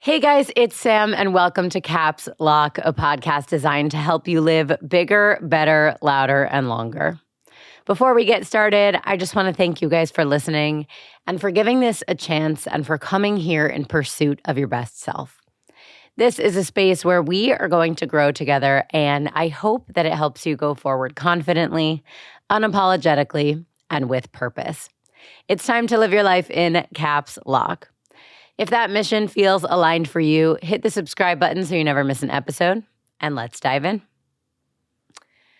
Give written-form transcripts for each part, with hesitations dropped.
Hey guys, it's Sam, and welcome to Caps Lock, a podcast designed to help you live bigger, better, louder, and longer. Before we get started, I just want to thank you guys for listening and for giving this a chance and for coming here in pursuit of your best self. This is a space where we are going to grow together, and I hope that it helps you go forward confidently, unapologetically, and with purpose. It's time to live your life in Caps Lock. If that mission feels aligned for you, hit the subscribe button so you never miss an episode, and let's dive in.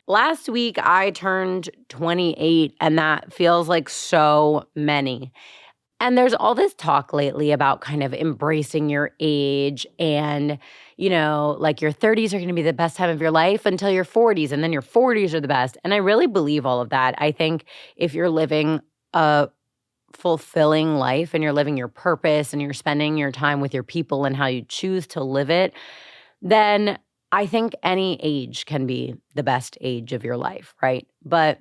Last week, I turned 28, and that feels like so many. And there's all this talk lately about kind of embracing your age and, like your 30s are going to be the best time of your life until your 40s, and then your 40s are the best. And I really believe all of that. I think if you're living a fulfilling life and you're living your purpose and you're spending your time with your people and how you choose to live it, then I think any age can be the best age of your life, right? But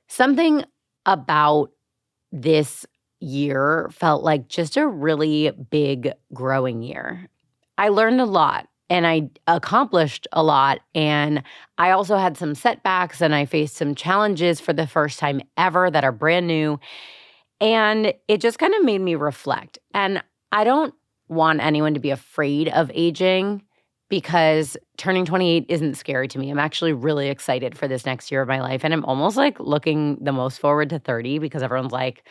something about this year felt like just a really big growing year. I learned a lot and I accomplished a lot, and I also had some setbacks and I faced some challenges for the first time ever that are brand new. And it just kind of made me reflect. And I don't want anyone to be afraid of aging because turning 28 isn't scary to me. I'm actually really excited for this next year of my life. And I'm almost like looking the most forward to 30 because everyone's like,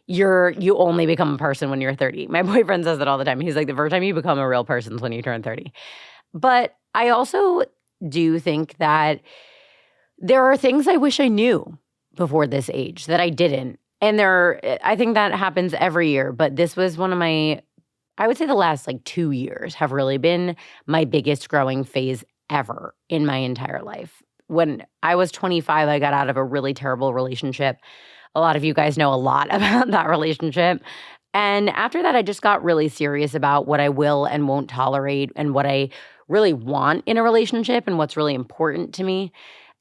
you only become a person when you're 30. My boyfriend says that all the time. He's like, the first time you become a real person is when you turn 30. But I also do think that there are things I wish I knew before this age that I didn't. And I think that happens every year. But this was one of I would say the last 2 years have really been my biggest growing phase ever in my entire life. When I was 25, I got out of a really terrible relationship. A lot of you guys know a lot about that relationship. And after that, I just got really serious about what I will and won't tolerate and what I really want in a relationship and what's really important to me.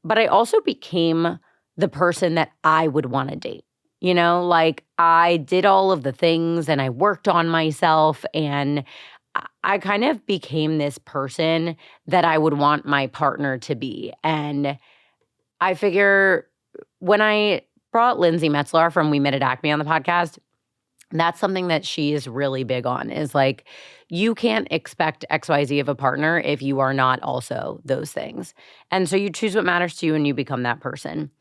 But I also became the person that I would want to date. I did all of the things and I worked on myself, and I kind of became this person that I would want my partner to be. And I figure when I brought Lindsay Metzler from We Met at Acme on the podcast, that's something that she is really big on, is you can't expect XYZ of a partner if you are not also those things. And so you choose what matters to you and you become that person.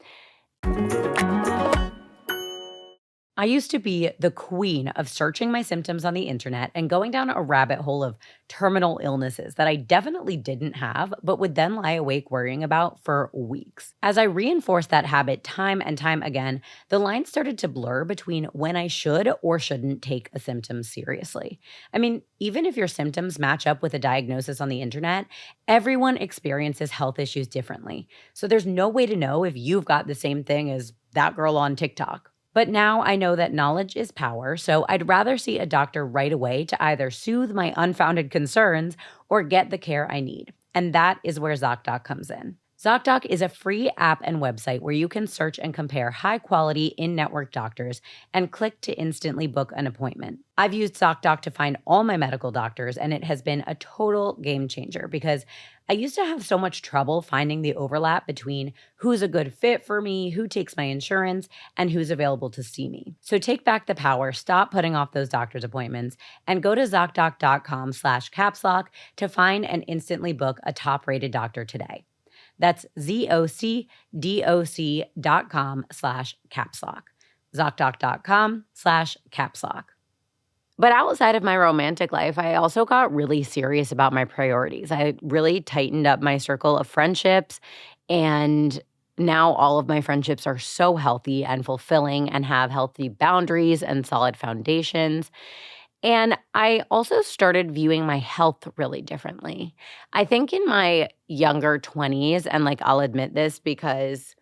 I used to be the queen of searching my symptoms on the internet and going down a rabbit hole of terminal illnesses that I definitely didn't have, but would then lie awake worrying about for weeks. As I reinforced that habit time and time again, the line started to blur between when I should or shouldn't take a symptom seriously. I mean, even if your symptoms match up with a diagnosis on the internet, everyone experiences health issues differently. So there's no way to know if you've got the same thing as that girl on TikTok. But now I know that knowledge is power, so I'd rather see a doctor right away to either soothe my unfounded concerns or get the care I need. And that is where ZocDoc comes in. ZocDoc is a free app and website where you can search and compare high-quality in-network doctors and click to instantly book an appointment. I've used ZocDoc to find all my medical doctors, and it has been a total game changer because I used to have so much trouble finding the overlap between who's a good fit for me, who takes my insurance, and who's available to see me. So take back the power, stop putting off those doctor's appointments, and go to ZocDoc.com/capslock to find and instantly book a top-rated doctor today. That's ZocDoc.com/capslock. ZocDoc.com/capslock. But outside of my romantic life, I also got really serious about my priorities. I really tightened up my circle of friendships, and now all of my friendships are so healthy and fulfilling and have healthy boundaries and solid foundations. And I also started viewing my health really differently. I think in my younger 20s, and I'll admit this because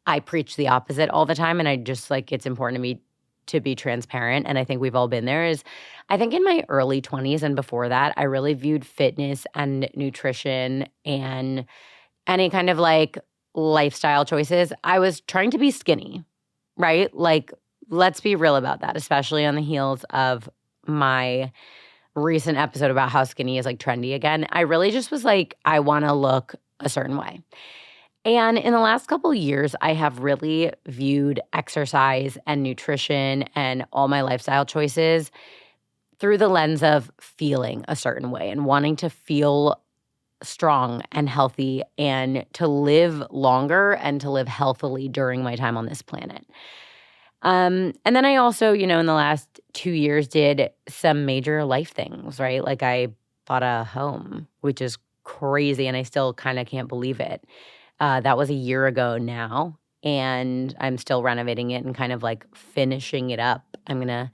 I preach the opposite all the time, and I just it's important to me to be transparent, and I think we've all been there, is I think in my early 20s and before that, I really viewed fitness and nutrition and any kind of lifestyle choices. I was trying to be skinny, right? Let's be real about that, especially on the heels of my recent episode about how skinny is like trendy again. I really just was like, I want to look a certain way. And in the last couple of years, I have really viewed exercise and nutrition and all my lifestyle choices through the lens of feeling a certain way and wanting to feel strong and healthy and to live longer and to live healthily during my time on this planet. And then I also, in the last 2 years did some major life things, right? Like I bought a home, which is crazy, and I still kind of can't believe it. That was a year ago now, and I'm still renovating it and kind of like finishing it up. I'm going to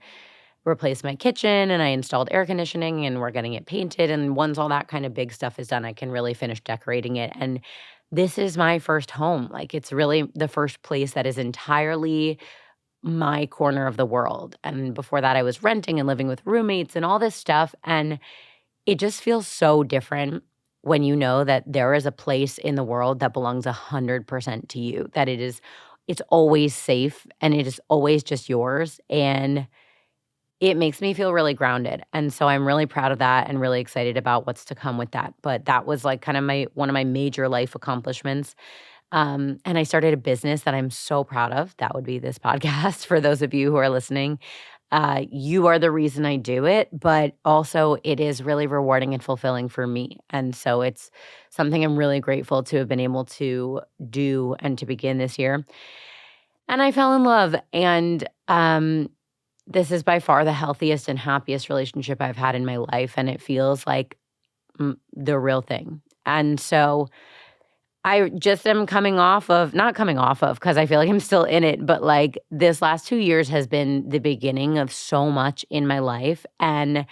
replace my kitchen, and I installed air conditioning, and we're getting it painted. And once all that kind of big stuff is done, I can really finish decorating it. And this is my first home. Like it's really the first place that is entirely my corner of the world. And before that, I was renting and living with roommates and all this stuff. And it just feels so different when you know that there is a place in the world that belongs 100% to you, that it's always safe and it is always just yours. And it makes me feel really grounded. And so I'm really proud of that and really excited about what's to come with that. But that was like kind of one of my major life accomplishments. And I started a business that I'm so proud of. That would be this podcast for those of you who are listening. You are the reason I do it, but also it is really rewarding and fulfilling for me. And so it's something I'm really grateful to have been able to do and to begin this year. And I fell in love. And this is by far the healthiest and happiest relationship I've had in my life. And it feels like the real thing. And so I just am not coming off of, because I feel like I'm still in it, but like this last 2 years has been the beginning of so much in my life. And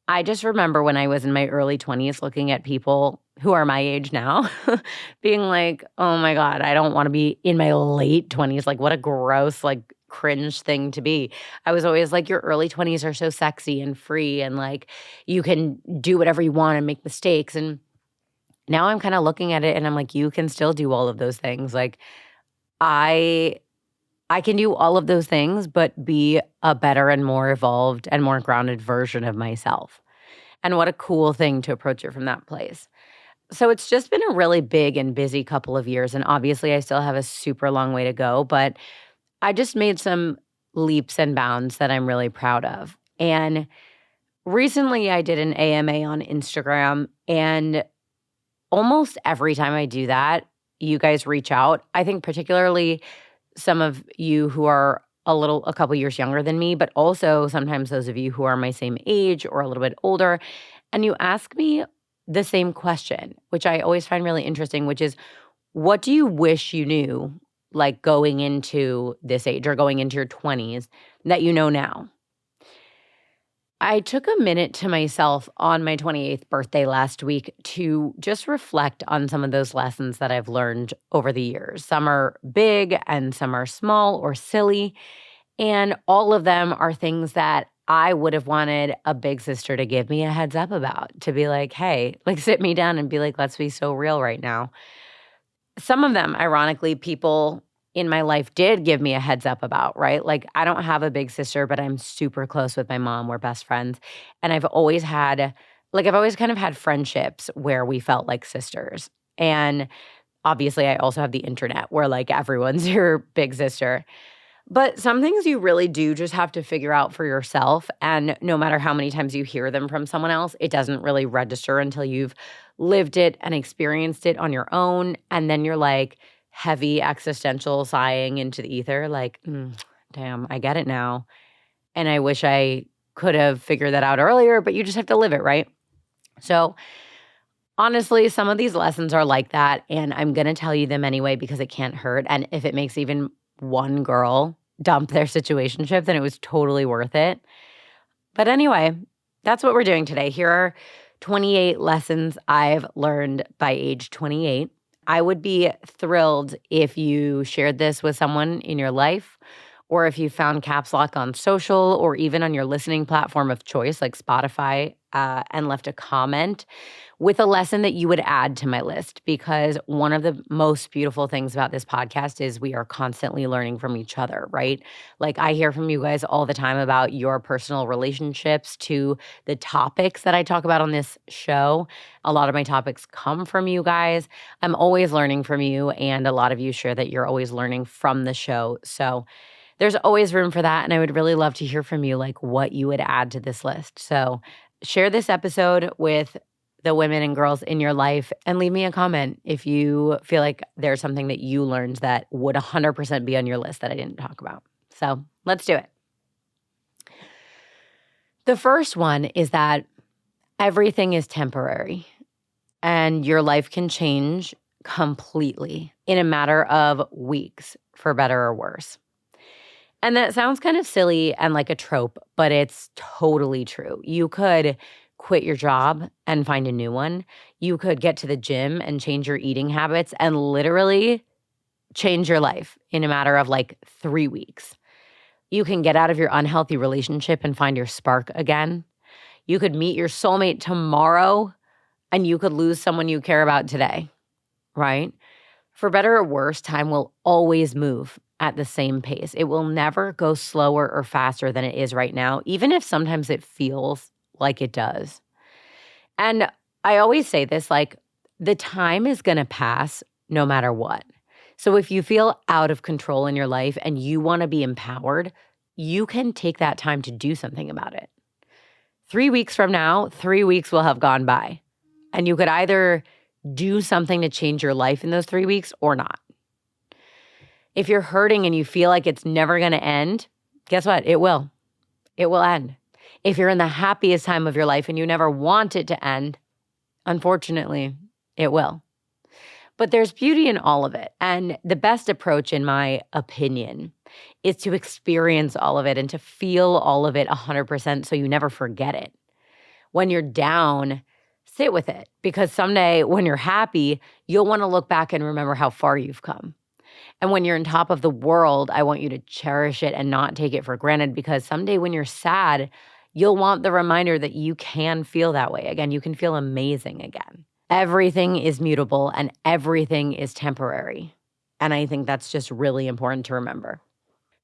I just remember when I was in my early 20s looking at people who are my age now, being like, oh my God, I don't want to be in my late 20s. Like, what a gross, like, cringe thing to be. I was always like, your early 20s are so sexy and free, and like, you can do whatever you want and make mistakes. And now I'm kind of looking at it and I'm like, you can still do all of those things. Like, I can do all of those things, but be a better and more evolved and more grounded version of myself. And what a cool thing to approach it from that place. So it's just been a really big and busy couple of years. And obviously, I still have a super long way to go, but I just made some leaps and bounds that I'm really proud of. And recently, I did an AMA on Instagram, and almost every time I do that, you guys reach out. I think particularly some of you who are a couple years younger than me, but also sometimes those of you who are my same age or a little bit older, and you ask me the same question, which I always find really interesting, which is, what do you wish you knew, like going into this age or going into your 20s, that you know now? I took a minute to myself on my 28th birthday last week to just reflect on some of those lessons that I've learned over the years. Some are big and some are small or silly. And all of them are things that I would have wanted a big sister to give me a heads up about, to be like, hey, like sit me down and be like, let's be so real right now. Some of them, ironically, people in my life did give me a heads up about, right? Like, I don't have a big sister, but I'm super close with my mom. We're best friends. And I've always kind of had friendships where we felt like sisters. And obviously, I also have the internet where like everyone's your big sister. But some things you really do just have to figure out for yourself. And no matter how many times you hear them from someone else, it doesn't really register until you've lived it and experienced it on your own. And then you're like heavy existential sighing into the ether, like, damn, I get it now. And I wish I could have figured that out earlier, but you just have to live it, right? So honestly, some of these lessons are like that. And I'm going to tell you them anyway because it can't hurt. And if it makes even one girl dump their situationship, then it was totally worth it. But anyway, that's what we're doing today. Here are 28 lessons I've learned by age 28. I would be thrilled if you shared this with someone in your life or if you found Caps Lock on social or even on your listening platform of choice like Spotify, and left a comment with a lesson that you would add to my list, because one of the most beautiful things about this podcast is we are constantly learning from each other, right? Like I hear from you guys all the time about your personal relationships to the topics that I talk about on this show. A lot of my topics come from you guys. I'm always learning from you, and a lot of you share that you're always learning from the show. So there's always room for that, and I would really love to hear from you, like what you would add to this list. So share this episode with the women and girls in your life and leave me a comment if you feel like there's something that you learned that would 100% be on your list that I didn't talk about. So let's do it. The first one is that everything is temporary and your life can change completely in a matter of weeks, for better or worse. And that sounds kind of silly and like a trope, but it's totally true. You could quit your job and find a new one. You could get to the gym and change your eating habits and literally change your life in a matter of like 3 weeks. You can get out of your unhealthy relationship and find your spark again. You could meet your soulmate tomorrow and you could lose someone you care about today, right? For better or worse, time will always move at the same pace. It will never go slower or faster than it is right now, even if sometimes it feels like it does. And I always say this, like the time is going to pass no matter what. So if you feel out of control in your life and you want to be empowered, you can take that time to do something about it. 3 weeks from now, 3 weeks will have gone by. And you could either do something to change your life in those 3 weeks or not. If you're hurting and you feel like it's never going to end, guess what? It will. It will end. If you're in the happiest time of your life and you never want it to end, unfortunately, it will. But there's beauty in all of it. And the best approach, in my opinion, is to experience all of it and to feel all of it 100% so you never forget it. When you're down, sit with it, because someday when you're happy, you'll want to look back and remember how far you've come. And when you're on top of the world, I want you to cherish it and not take it for granted, because someday when you're sad, you'll want the reminder that you can feel that way again. You can feel amazing again. Everything is mutable and everything is temporary. And I think that's just really important to remember.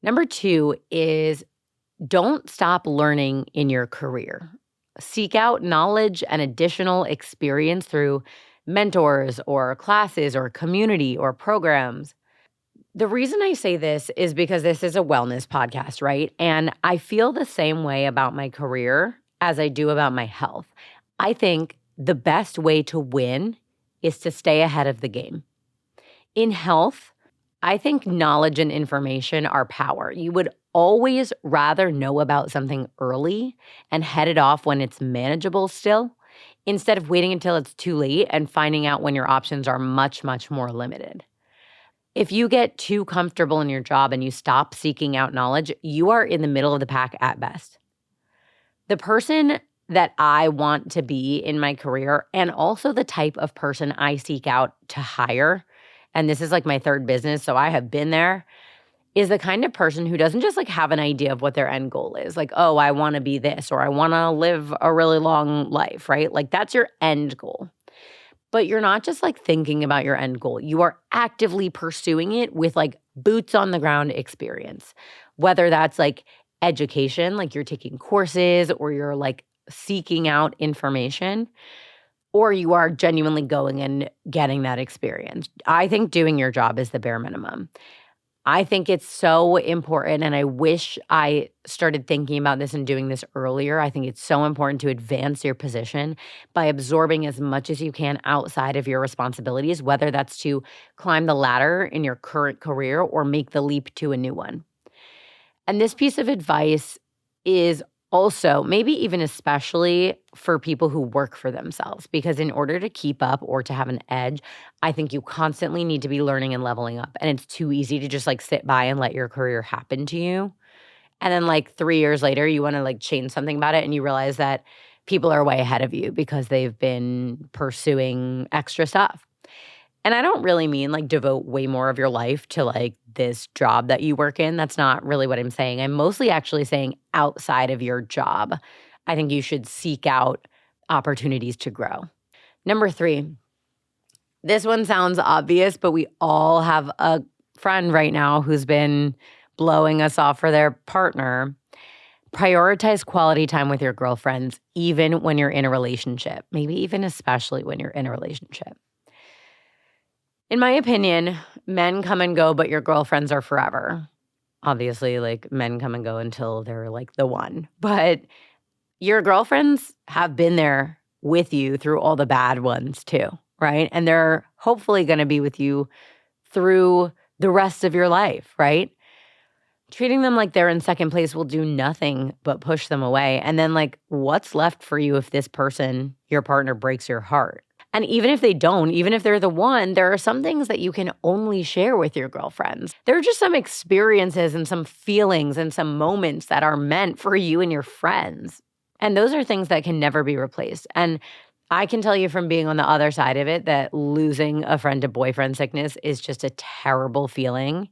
Number 2 is don't stop learning in your career. Seek out knowledge and additional experience through mentors or classes or community or programs. The reason I say this is because this is a wellness podcast, right? And I feel the same way about my career as I do about my health. I think the best way to win is to stay ahead of the game. In health, I think knowledge and information are power. You would always rather know about something early and head it off when it's manageable still, instead of waiting until it's too late and finding out when your options are much, much more limited. If you get too comfortable in your job and you stop seeking out knowledge, you are in the middle of the pack at best. The person that I want to be in my career, and also the type of person I seek out to hire, and this is like my third business, so I have been there, is the kind of person who doesn't just like have an idea of what their end goal is. Like, oh, I want to be this, or I want to live a really long life, right? Like that's your end goal. But you're not just like thinking about your end goal. You are actively pursuing it with like boots on the ground experience, whether that's like education, like you're taking courses or you're like seeking out information, or you are genuinely going and getting that experience. I think doing your job is the bare minimum. I think it's so important, and I wish I started thinking about this and doing this earlier. I think it's so important to advance your position by absorbing as much as you can outside of your responsibilities, whether that's to climb the ladder in your current career or make the leap to a new one. And this piece of advice is also, maybe even especially for people who work for themselves, because in order to keep up or to have an edge, I think you constantly need to be learning and leveling up. And it's too easy to just like sit by and let your career happen to you. And then like 3 years later, you want to like change something about it and you realize that people are way ahead of you because they've been pursuing extra stuff. And I don't really mean like devote way more of your life to like this job that you work in. That's not really what I'm saying. I'm mostly actually saying outside of your job, I think you should seek out opportunities to grow. Number 3, this one sounds obvious, but we all have a friend right now who's been blowing us off for their partner. Prioritize quality time with your girlfriends, even when you're in a relationship, maybe even especially when you're in a relationship. In my opinion, men come and go, but your girlfriends are forever. Obviously, like men come and go until they're like the one. But your girlfriends have been there with you through all the bad ones too, right? And they're hopefully going to be with you through the rest of your life, right? Treating them like they're in second place will do nothing but push them away. And then, like, what's left for you if this person, your partner, breaks your heart? And even if they don't, even if they're the one, there are some things that you can only share with your girlfriends. There are just some experiences and some feelings and some moments that are meant for you and your friends. And those are things that can never be replaced. And I can tell you from being on the other side of it that losing a friend to boyfriend sickness is just a terrible feeling.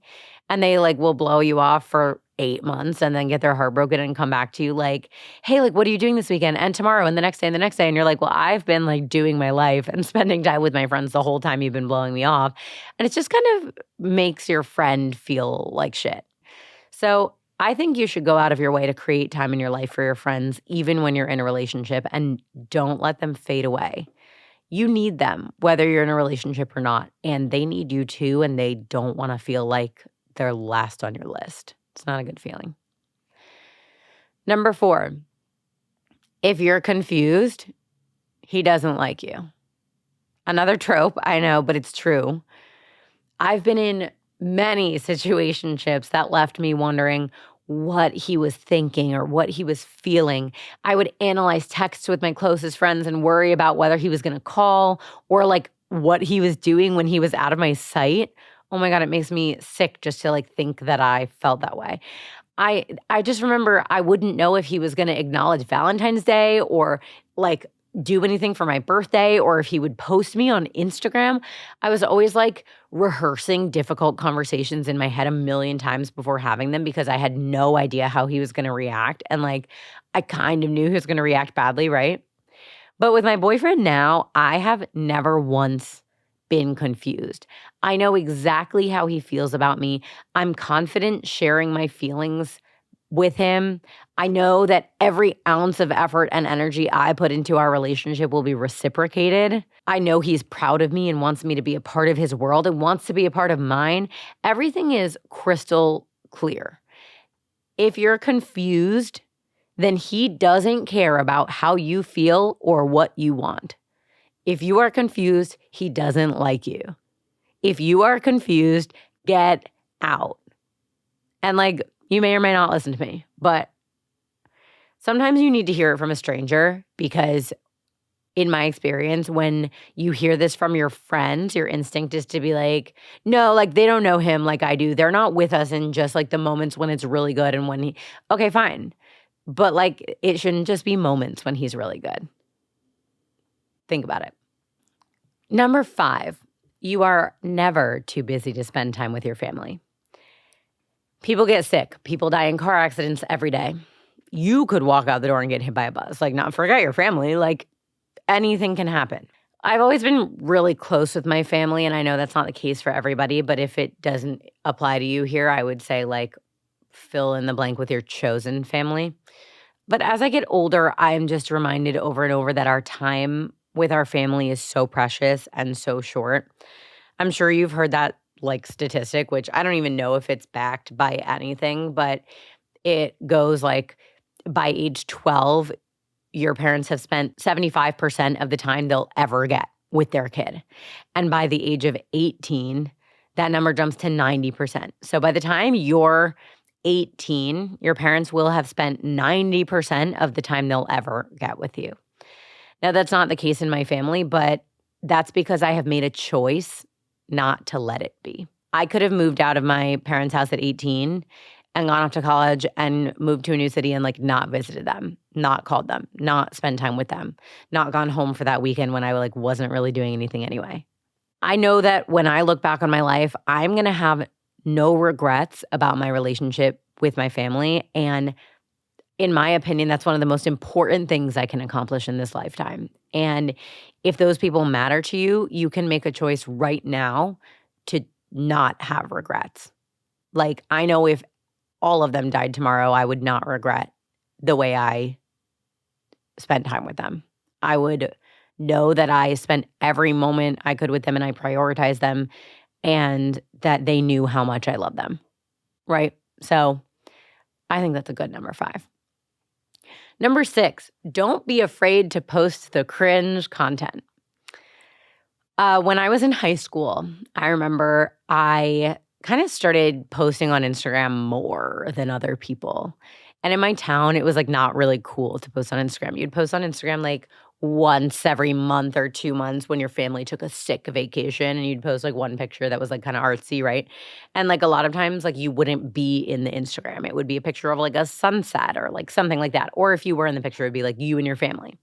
And they like will blow you off for 8 months and then get their heart broken and come back to you like, hey, like, what are you doing this weekend? And tomorrow and the next day and the next day. And you're like, well, I've been like doing my life and spending time with my friends the whole time you've been blowing me off. And it just kind of makes your friend feel like shit. So I think you should go out of your way to create time in your life for your friends, even when you're in a relationship, and don't let them fade away. You need them, whether you're in a relationship or not, and they need you too, and they don't want to feel like they're last on your list. It's not a good feeling. Number 4, if you're confused, he doesn't like you. Another trope, I know, but it's true. I've been in many situationships that left me wondering what he was thinking or what he was feeling. I would analyze texts with my closest friends and worry about whether he was going to call or like what he was doing when he was out of my sight. Oh my God, it makes me sick just to like think that I felt that way. I just remember I wouldn't know if he was going to acknowledge Valentine's Day or like do anything for my birthday or if he would post me on Instagram. I was always like rehearsing difficult conversations in my head a million times before having them because I had no idea how he was going to react. And like I kind of knew he was going to react badly, right? But with my boyfriend now, I have never once been confused. I know exactly how he feels about me. I'm confident sharing my feelings with him. I know that every ounce of effort and energy I put into our relationship will be reciprocated. I know he's proud of me and wants me to be a part of his world and wants to be a part of mine. Everything is crystal clear. If you're confused, then he doesn't care about how you feel or what you want. If you are confused, he doesn't like you. If you are confused, get out. And like, you may or may not listen to me, but sometimes you need to hear it from a stranger because in my experience, when you hear this from your friends, your instinct is to be like, no, like they don't know him like I do. They're not with us in just like the moments when it's really good and when okay, fine. But like, it shouldn't just be moments when he's really good. Think about it. Number 5, you are never too busy to spend time with your family. People get sick. People die in car accidents every day. You could walk out the door and get hit by a bus. Like, not forget your family. Like, anything can happen. I've always been really close with my family, and I know that's not the case for everybody, but if it doesn't apply to you here, I would say, like, fill in the blank with your chosen family. But as I get older, I'm just reminded over and over that our time with our family is so precious and so short. I'm sure you've heard that like statistic, which I don't even know if it's backed by anything, but it goes like by age 12, your parents have spent 75% of the time they'll ever get with their kid. And by the age of 18, that number jumps to 90%. So by the time you're 18, your parents will have spent 90% of the time they'll ever get with you. Now, that's not the case in my family, but that's because I have made a choice not to let it be. I could have moved out of my parents' house at 18 and gone off to college and moved to a new city and like not visited them, not called them, not spent time with them, not gone home for that weekend when I like wasn't really doing anything anyway. I know that when I look back on my life, I'm going to have no regrets about my relationship with my family. And in my opinion, that's one of the most important things I can accomplish in this lifetime. And if those people matter to you, you can make a choice right now to not have regrets. Like, I know if all of them died tomorrow, I would not regret the way I spent time with them. I would know that I spent every moment I could with them and I prioritized them and that they knew how much I love them, right? So I think that's a good number 5. Number 6, don't be afraid to post the cringe content. When I was in high school, I remember I kind of started posting on Instagram more than other people. And in my town, it was like not really cool to post on Instagram. You'd post on Instagram like once every month or 2 months when your family took a sick vacation, and you'd post like one picture that was like kind of artsy, right? And like a lot of times, like you wouldn't be in the Instagram. It would be a picture of like a sunset or like something like that. Or if you were in the picture, it'd be like you and your family.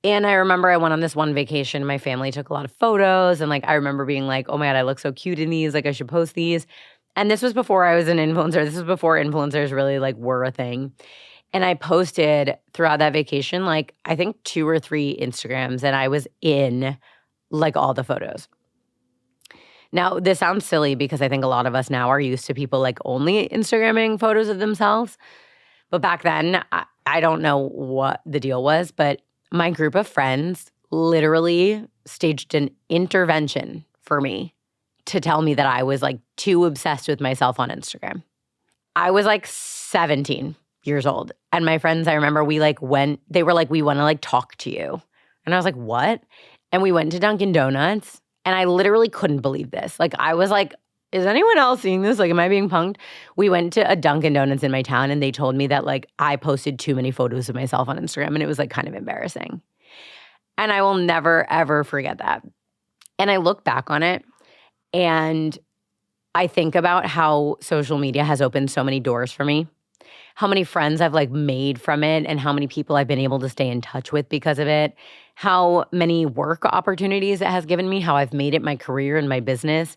And I remember I went on this one vacation. My family took a lot of photos. And like I remember being like, oh my God, I look so cute in these. Like I should post these. And this was before I was an influencer. This was before influencers really like were a thing. And I posted throughout that vacation, like I think 2 or 3 Instagrams, and I was in like all the photos. Now, this sounds silly because I think a lot of us now are used to people like only Instagramming photos of themselves. But back then, I don't know what the deal was, but my group of friends literally staged an intervention for me to tell me that I was like too obsessed with myself on Instagram. I was like 17 years old. And my friends, I remember they were like, we want to like talk to you. And I was like, what? And we went to Dunkin' Donuts, and I literally couldn't believe this. Like I was like, is anyone else seeing this? Like, am I being punked? We went to a Dunkin' Donuts in my town, and they told me that like I posted too many photos of myself on Instagram, and it was like kind of embarrassing. And I will never, ever forget that. And I look back on it, and I think about how social media has opened so many doors for me, how many friends I've like made from it, and how many people I've been able to stay in touch with because of it, how many work opportunities it has given me, how I've made it my career and my business.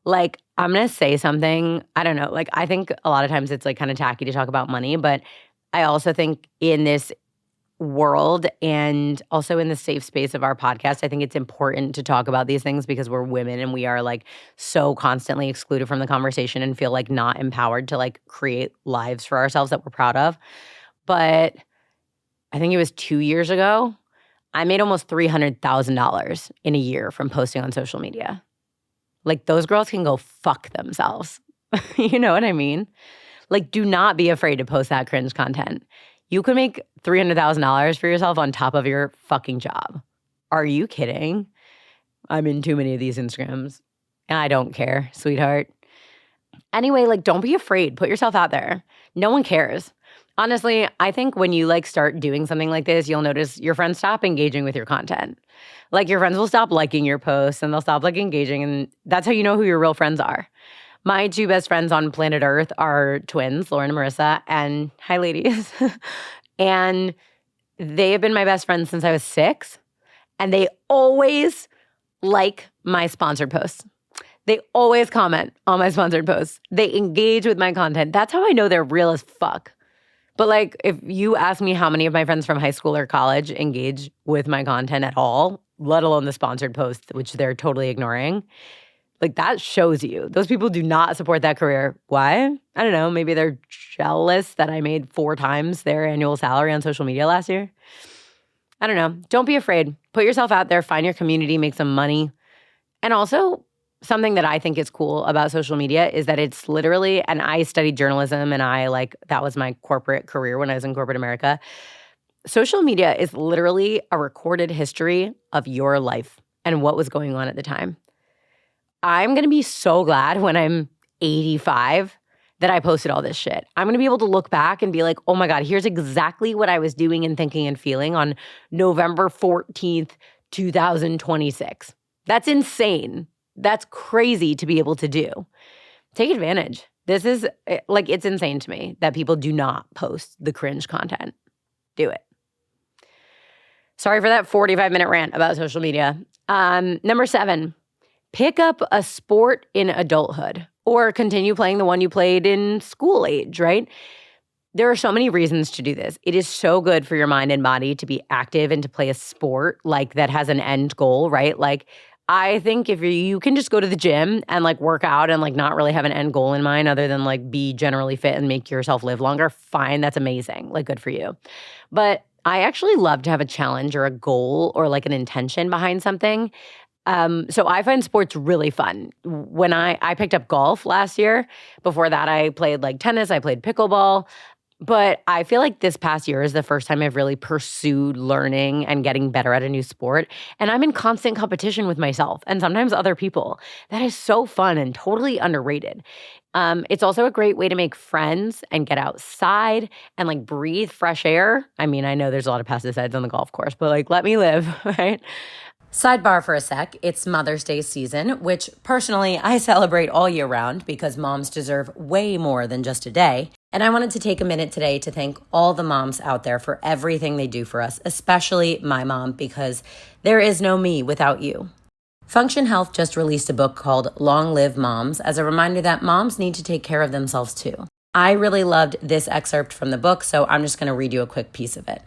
Like, I'm going to say something, I don't know, like I think a lot of times it's like kind of tacky to talk about money, but I also think in this world and also in the safe space of our podcast, I think it's important to talk about these things because we're women and we are like so constantly excluded from the conversation and feel like not empowered to like create lives for ourselves that we're proud of. But I think it was 2 years ago, I made almost $300,000 in a year from posting on social media. Like those girls can go fuck themselves. You know what I mean? Like, do not be afraid to post that cringe content. You could make $300,000 for yourself on top of your fucking job. Are you kidding? I'm in too many of these Instagrams. I don't care, sweetheart. Anyway, like, don't be afraid. Put yourself out there. No one cares. Honestly, I think when you like start doing something like this, you'll notice your friends stop engaging with your content. Like your friends will stop liking your posts and they'll stop like engaging, and that's how you know who your real friends are. My 2 best friends on planet Earth are twins, Lauren and Marissa, and hi ladies. And they have been my best friends since I was 6, and they always like my sponsored posts. They always comment on my sponsored posts. They engage with my content. That's how I know they're real as fuck. But like, if you ask me how many of my friends from high school or college engage with my content at all, let alone the sponsored posts, which they're totally ignoring, like that shows you. Those people do not support that career. Why? I don't know. Maybe they're jealous that I made 4 times their annual salary on social media last year. I don't know. Don't be afraid. Put yourself out there. Find your community. Make some money. And also, something that I think is cool about social media is that it's literally, and I studied journalism and that was my corporate career when I was in corporate America. Social media is literally a recorded history of your life and what was going on at the time. I'm going to be so glad when I'm 85 that I posted all this shit. I'm going to be able to look back and be like, oh my God, here's exactly what I was doing and thinking and feeling on November 14th, 2026. That's insane. That's crazy to be able to do. Take advantage. This is like, it's insane to me that people do not post the cringe content. Do it. Sorry for that 45-minute rant about social media. Number 7, Pick up a sport in adulthood or continue playing the one you played in school age, right? There are so many reasons to do this. It is so good for your mind and body to be active and to play a sport like that has an end goal, right? Like I think if you can just go to the gym and like work out and like not really have an end goal in mind other than like be generally fit and make yourself live longer, fine, that's amazing. Like good for you. But I actually love to have a challenge or a goal or like an intention behind something. So I find sports really fun. When I picked up golf last year, before that I played like tennis, I played pickleball. But I feel like this past year is the first time I've really pursued learning and getting better at a new sport. And I'm in constant competition with myself and sometimes other people. That is so fun and totally underrated. It's also a great way to make friends and get outside and like breathe fresh air. I mean, I know there's a lot of pesticides on the golf course, but like let me live, right? Sidebar for a sec, it's Mother's Day season, which personally I celebrate all year round because moms deserve way more than just a day. And I wanted to take a minute today to thank all the moms out there for everything they do for us, especially my mom, because there is no me without you. Function Health just released a book called Long Live Moms as a reminder that moms need to take care of themselves too. I really loved this excerpt from the book, so I'm just going to read you a quick piece of it.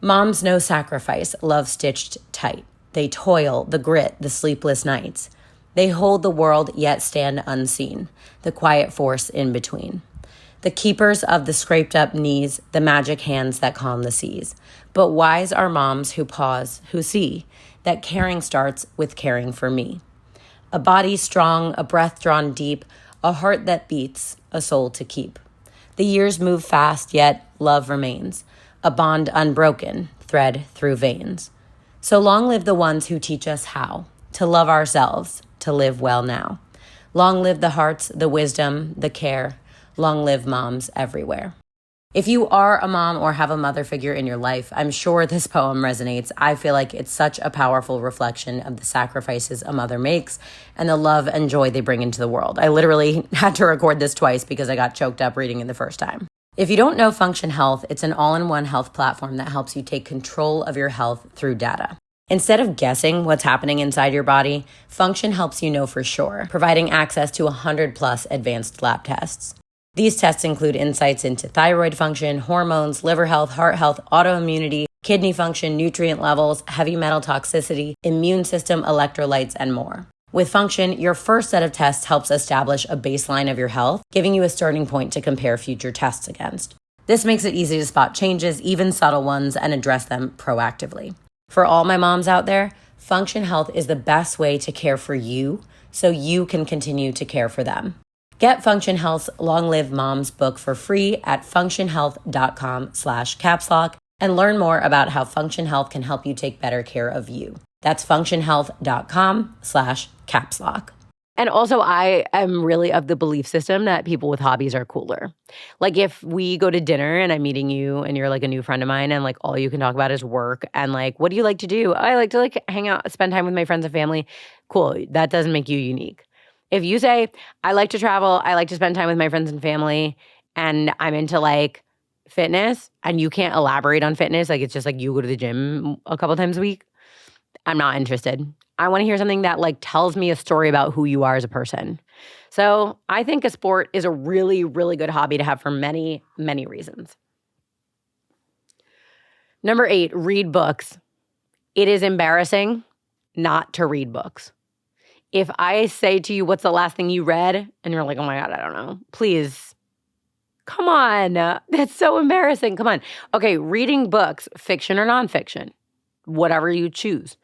Moms know sacrifice, love stitched tight. They toil, the grit, the sleepless nights. They hold the world yet stand unseen, the quiet force in between. The keepers of the scraped up knees, the magic hands that calm the seas. But wise are moms who pause, who see that caring starts with caring for me. A body strong, a breath drawn deep, a heart that beats, a soul to keep. The years move fast, yet love remains, a bond unbroken, thread through veins. So long live the ones who teach us how to love ourselves, to live well now. Long live the hearts, the wisdom, the care. Long live moms everywhere. If you are a mom or have a mother figure in your life, I'm sure this poem resonates. I feel like it's such a powerful reflection of the sacrifices a mother makes and the love and joy they bring into the world. I literally had to record this twice because I got choked up reading it the first time. If you don't know Function Health, it's an all-in-one health platform that helps you take control of your health through data. Instead of guessing what's happening inside your body, Function helps you know for sure, providing access to 100+ advanced lab tests. These tests include insights into thyroid function, hormones, liver health, heart health, autoimmunity, kidney function, nutrient levels, heavy metal toxicity, immune system, electrolytes, and more. With Function, your first set of tests helps establish a baseline of your health, giving you a starting point to compare future tests against. This makes it easy to spot changes, even subtle ones, and address them proactively. For all my moms out there, Function Health is the best way to care for you so you can continue to care for them. Get Function Health's Long Live Moms book for free at functionhealth.com/capslock and learn more about how Function Health can help you take better care of you. That's functionhealth.com/capslock. And also, I am really of the belief system that people with hobbies are cooler. Like if we go to dinner and I'm meeting you and you're like a new friend of mine and like all you can talk about is work and like, what do you like to do? I like to like hang out, spend time with my friends and family. Cool. That doesn't make you unique. If you say, I like to travel, I like to spend time with my friends and family, and I'm into like fitness and you can't elaborate on fitness, like it's just like you go to the gym a couple times a week, I'm not interested. I want to hear something that like tells me a story about who you are as a person. So I think a sport is a really, really good hobby to have for many, many reasons. Number 8, read books. It is embarrassing not to read books. If I say to you, what's the last thing you read? And you're like, oh my God, I don't know. Please, come on. That's so embarrassing. Come on. Okay, reading books, fiction or nonfiction, whatever you choose.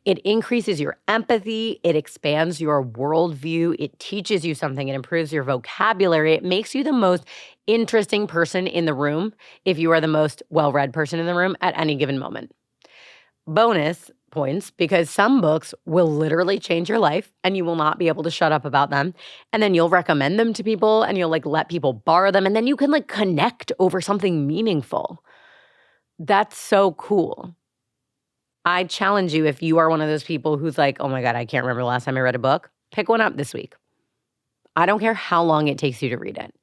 It increases your empathy. It expands your worldview. It teaches you something. It improves your vocabulary. It makes you the most interesting person in the room if you are the most well-read person in the room at any given moment. Bonus points, because some books will literally change your life and you will not be able to shut up about them. And then you'll recommend them to people and you'll like let people borrow them. And then you can like connect over something meaningful. That's so cool. I challenge you, if you are one of those people who's like, oh my God, I can't remember the last time I read a book, pick one up this week. I don't care how long it takes you to read it.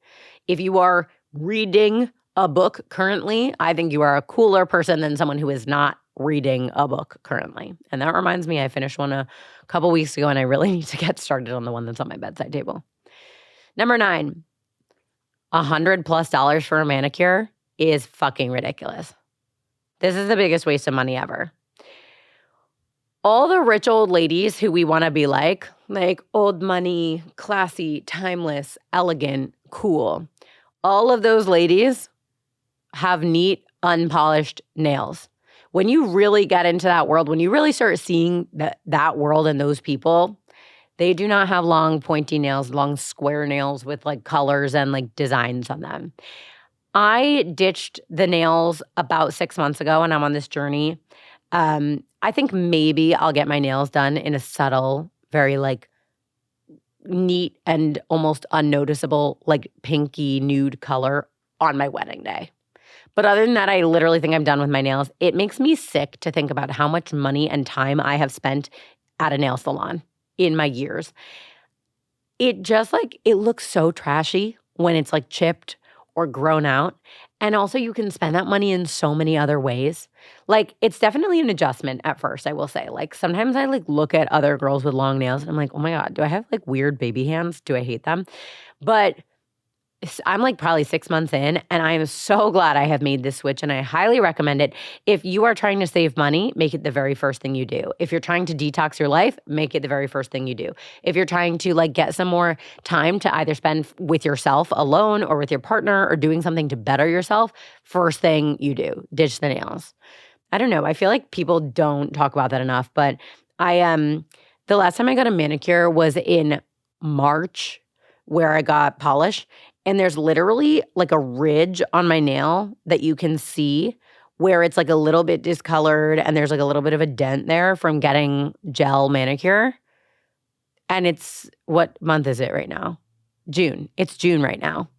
If you are reading a book currently, I think you are a cooler person than someone who is not reading a book currently. And that reminds me, I finished one a couple weeks ago, and I really need to get started on the one that's on my bedside table. Number 9, $100+ for a manicure is fucking ridiculous. This is the biggest waste of money ever. All the rich old ladies who we want to be like old money, classy, timeless, elegant, cool. All of those ladies have neat, unpolished nails. When you really get into that world, when you really start seeing that world and those people, they do not have long, pointy nails, long, square nails with like colors and like designs on them. I ditched the nails about 6 months ago, and I'm on this journey. I think maybe I'll get my nails done in a subtle, very like neat and almost unnoticeable, like pinky nude color on my wedding day. But other than that, I literally think I'm done with my nails. It makes me sick to think about how much money and time I have spent at a nail salon in my years. It just it looks so trashy when it's like chipped or grown out. And also you can spend that money in so many other ways. Like it's definitely an adjustment at first, I will say. Like sometimes I look at other girls with long nails and I'm like, oh my God, do I have weird baby hands? Do I hate them? But I'm probably 6 months in, and I am so glad I have made this switch, and I highly recommend it. If you are trying to save money, make it the very first thing you do. If you're trying to detox your life, make it the very first thing you do. If you're trying to get some more time to either spend with yourself alone or with your partner or doing something to better yourself, first thing you do, ditch the nails. I don't know. I feel like people don't talk about that enough, but the last time I got a manicure was in March, where I got polish. And there's literally a ridge on my nail that you can see where it's a little bit discolored, and there's a little bit of a dent there from getting gel manicure. And it's, what month is it right now? June. It's June right now.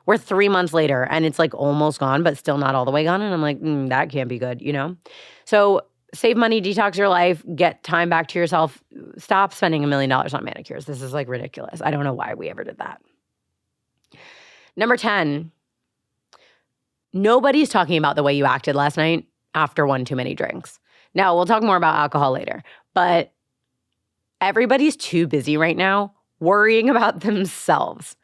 We're 3 months later, and it's almost gone, but still not all the way gone. And I'm like, that can't be good, So save money, detox your life, get time back to yourself. Stop spending $1 million on manicures. This is ridiculous. I don't know why we ever did that. Number 10, nobody's talking about the way you acted last night after one too many drinks. Now, we'll talk more about alcohol later, but everybody's too busy right now worrying about themselves.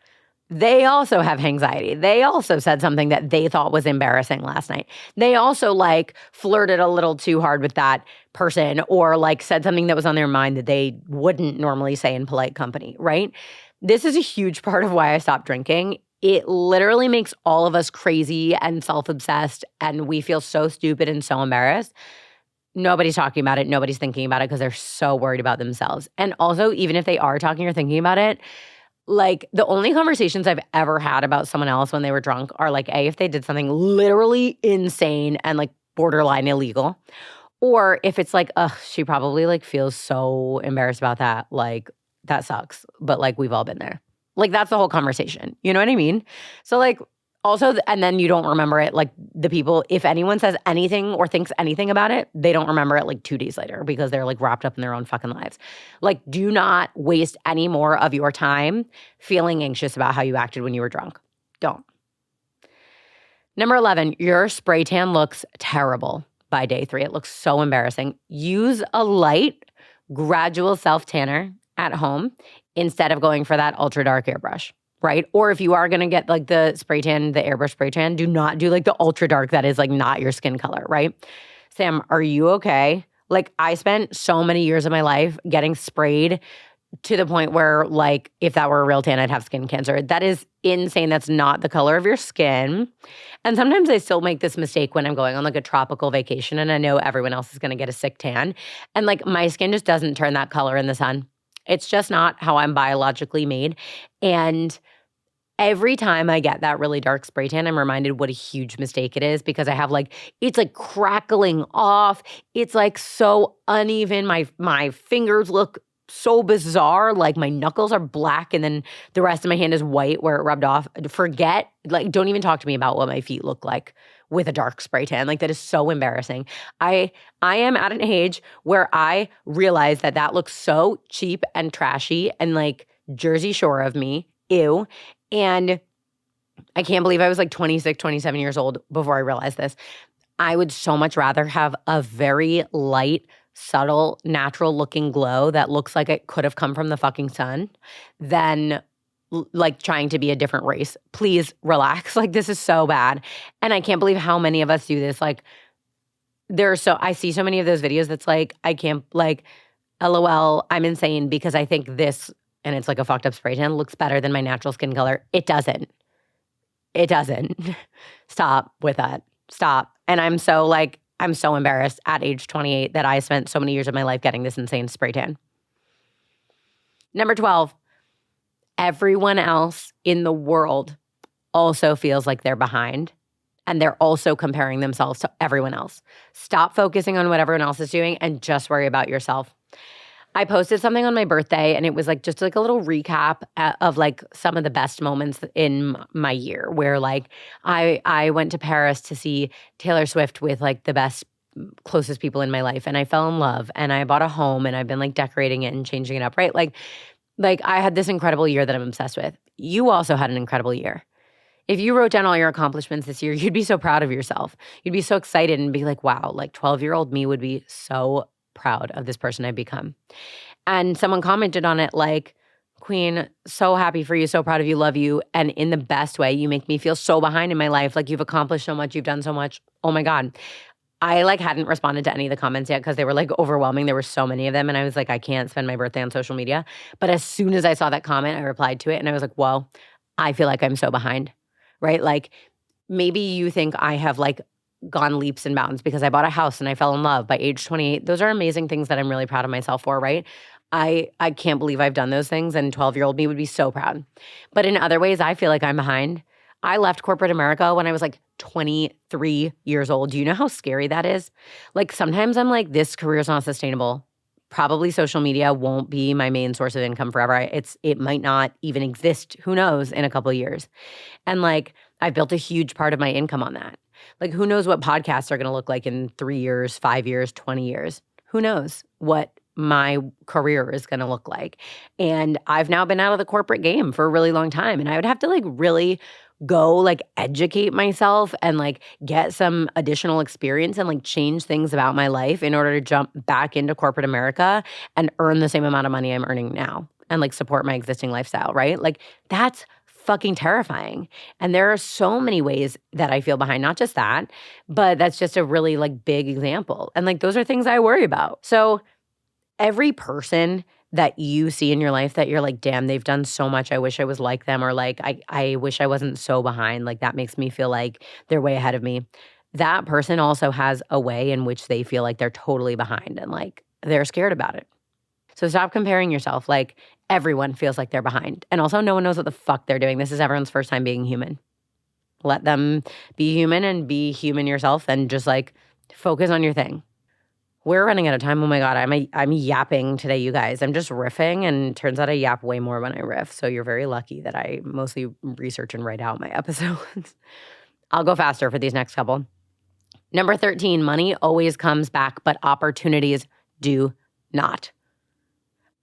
They also have anxiety. They also said something that they thought was embarrassing last night. They also flirted a little too hard with that person, or said something that was on their mind that they wouldn't normally say in polite company, right? This is a huge part of why I stopped drinking. It literally makes all of us crazy and self-obsessed, and we feel so stupid and so embarrassed. Nobody's talking about it. Nobody's thinking about it because they're so worried about themselves. And also, even if they are talking or thinking about it, the only conversations I've ever had about someone else when they were drunk are A, if they did something literally insane and borderline illegal, or if it's ugh, she probably feels so embarrassed about that. That sucks. But we've all been there. That's the whole conversation. You know what I mean? So also, and then you don't remember it. The people, if anyone says anything or thinks anything about it, they don't remember it 2 days later because they're wrapped up in their own fucking lives. Do not waste any more of your time feeling anxious about how you acted when you were drunk. Don't. Number 11, your spray tan looks terrible by day 3. It looks so embarrassing. Use a light, gradual self-tanner at home instead of going for that ultra dark airbrush, right? Or if you are going to get the spray tan, the airbrush spray tan, do not do the ultra dark that is not your skin color, right? Sam, are you okay? I spent so many years of my life getting sprayed to the point where if that were a real tan, I'd have skin cancer. That is insane. That's not the color of your skin. And sometimes I still make this mistake when I'm going on a tropical vacation and I know everyone else is going to get a sick tan. And my skin just doesn't turn that color in the sun. It's just not how I'm biologically made. And every time I get that really dark spray tan, I'm reminded what a huge mistake it is because I have it's crackling off. It's so uneven. My fingers look so bizarre. My knuckles are black and then the rest of my hand is white where it rubbed off. Forget, don't even talk to me about what my feet look like with a dark spray tan. That is so embarrassing. I am at an age where I realize that looks so cheap and trashy and Jersey Shore of me. Ew. And I can't believe I was 26, 27 years old before I realized this. I would so much rather have a very light, subtle, natural-looking glow that looks like it could have come from the fucking sun than like trying to be a different race. Please relax. Like this is so bad. And I can't believe how many of us do this. Like I see so many of those videos that's like, I can't like, LOL, I'm insane because I think this, and it's like a fucked up spray tan, looks better than my natural skin color. It doesn't. It doesn't. Stop with that. Stop. And I'm so embarrassed at age 28 that I spent so many years of my life getting this insane spray tan. Number 12, everyone else in the world also feels like they're behind and they're also comparing themselves to everyone else. Stop focusing on what everyone else is doing and just worry about yourself. I posted something on my birthday and it was like just like a little recap of like some of the best moments in my year where like I went to Paris to see Taylor Swift with like the best closest people in my life and I fell in love and I bought a home and I've been like decorating it and changing it up, right? Like I had this incredible year that I'm obsessed with. You also had an incredible year. If you wrote down all your accomplishments this year, you'd be so proud of yourself. You'd be so excited and be like, wow, like 12-year-old me would be so proud of this person I've become. And someone commented on it like, Queen, so happy for you, so proud of you, love you. And in the best way, you make me feel so behind in my life. Like you've accomplished so much, you've done so much. Oh my God. I like hadn't responded to any of the comments yet because they were like overwhelming. There were so many of them. And I was like, I can't spend my birthday on social media. But as soon as I saw that comment, I replied to it and I was like, whoa, I feel like I'm so behind, right? Like maybe you think I have like gone leaps and bounds because I bought a house and I fell in love by age 28. Those are amazing things that I'm really proud of myself for, right? I can't believe I've done those things and 12-year-old me would be so proud. But in other ways, I feel like I'm behind. I left corporate America when I was like 23 years old. Do you know how scary that is? Like sometimes I'm like, this career is not sustainable. Probably social media won't be my main source of income forever. It might not even exist, who knows, in a couple of years. And like I've built a huge part of my income on that. Like who knows what podcasts are going to look like in 3 years, 5 years, 20 years. Who knows what my career is going to look like. And I've now been out of the corporate game for a really long time. And I would have to like really go like educate myself and like get some additional experience and like change things about my life in order to jump back into corporate America and earn the same amount of money I'm earning now and like support my existing lifestyle, right? Like that's fucking terrifying. And there are so many ways that I feel behind, not just that, but that's just a really like big example. And like those are things I worry about. So every person that you see in your life that you're like, damn, they've done so much. I wish I was like them. Or like, I wish I wasn't so behind. Like that makes me feel like they're way ahead of me. That person also has a way in which they feel like they're totally behind and like they're scared about it. So stop comparing yourself. Like everyone feels like they're behind. And also no one knows what the fuck they're doing. This is everyone's first time being human. Let them be human and be human yourself and just like focus on your thing. We're running out of time. Oh my God, I'm yapping today, you guys. I'm just riffing, and it turns out I yap way more when I riff. So you're very lucky that I mostly research and write out my episodes. I'll go faster for these next couple. Number 13, money always comes back, but opportunities do not.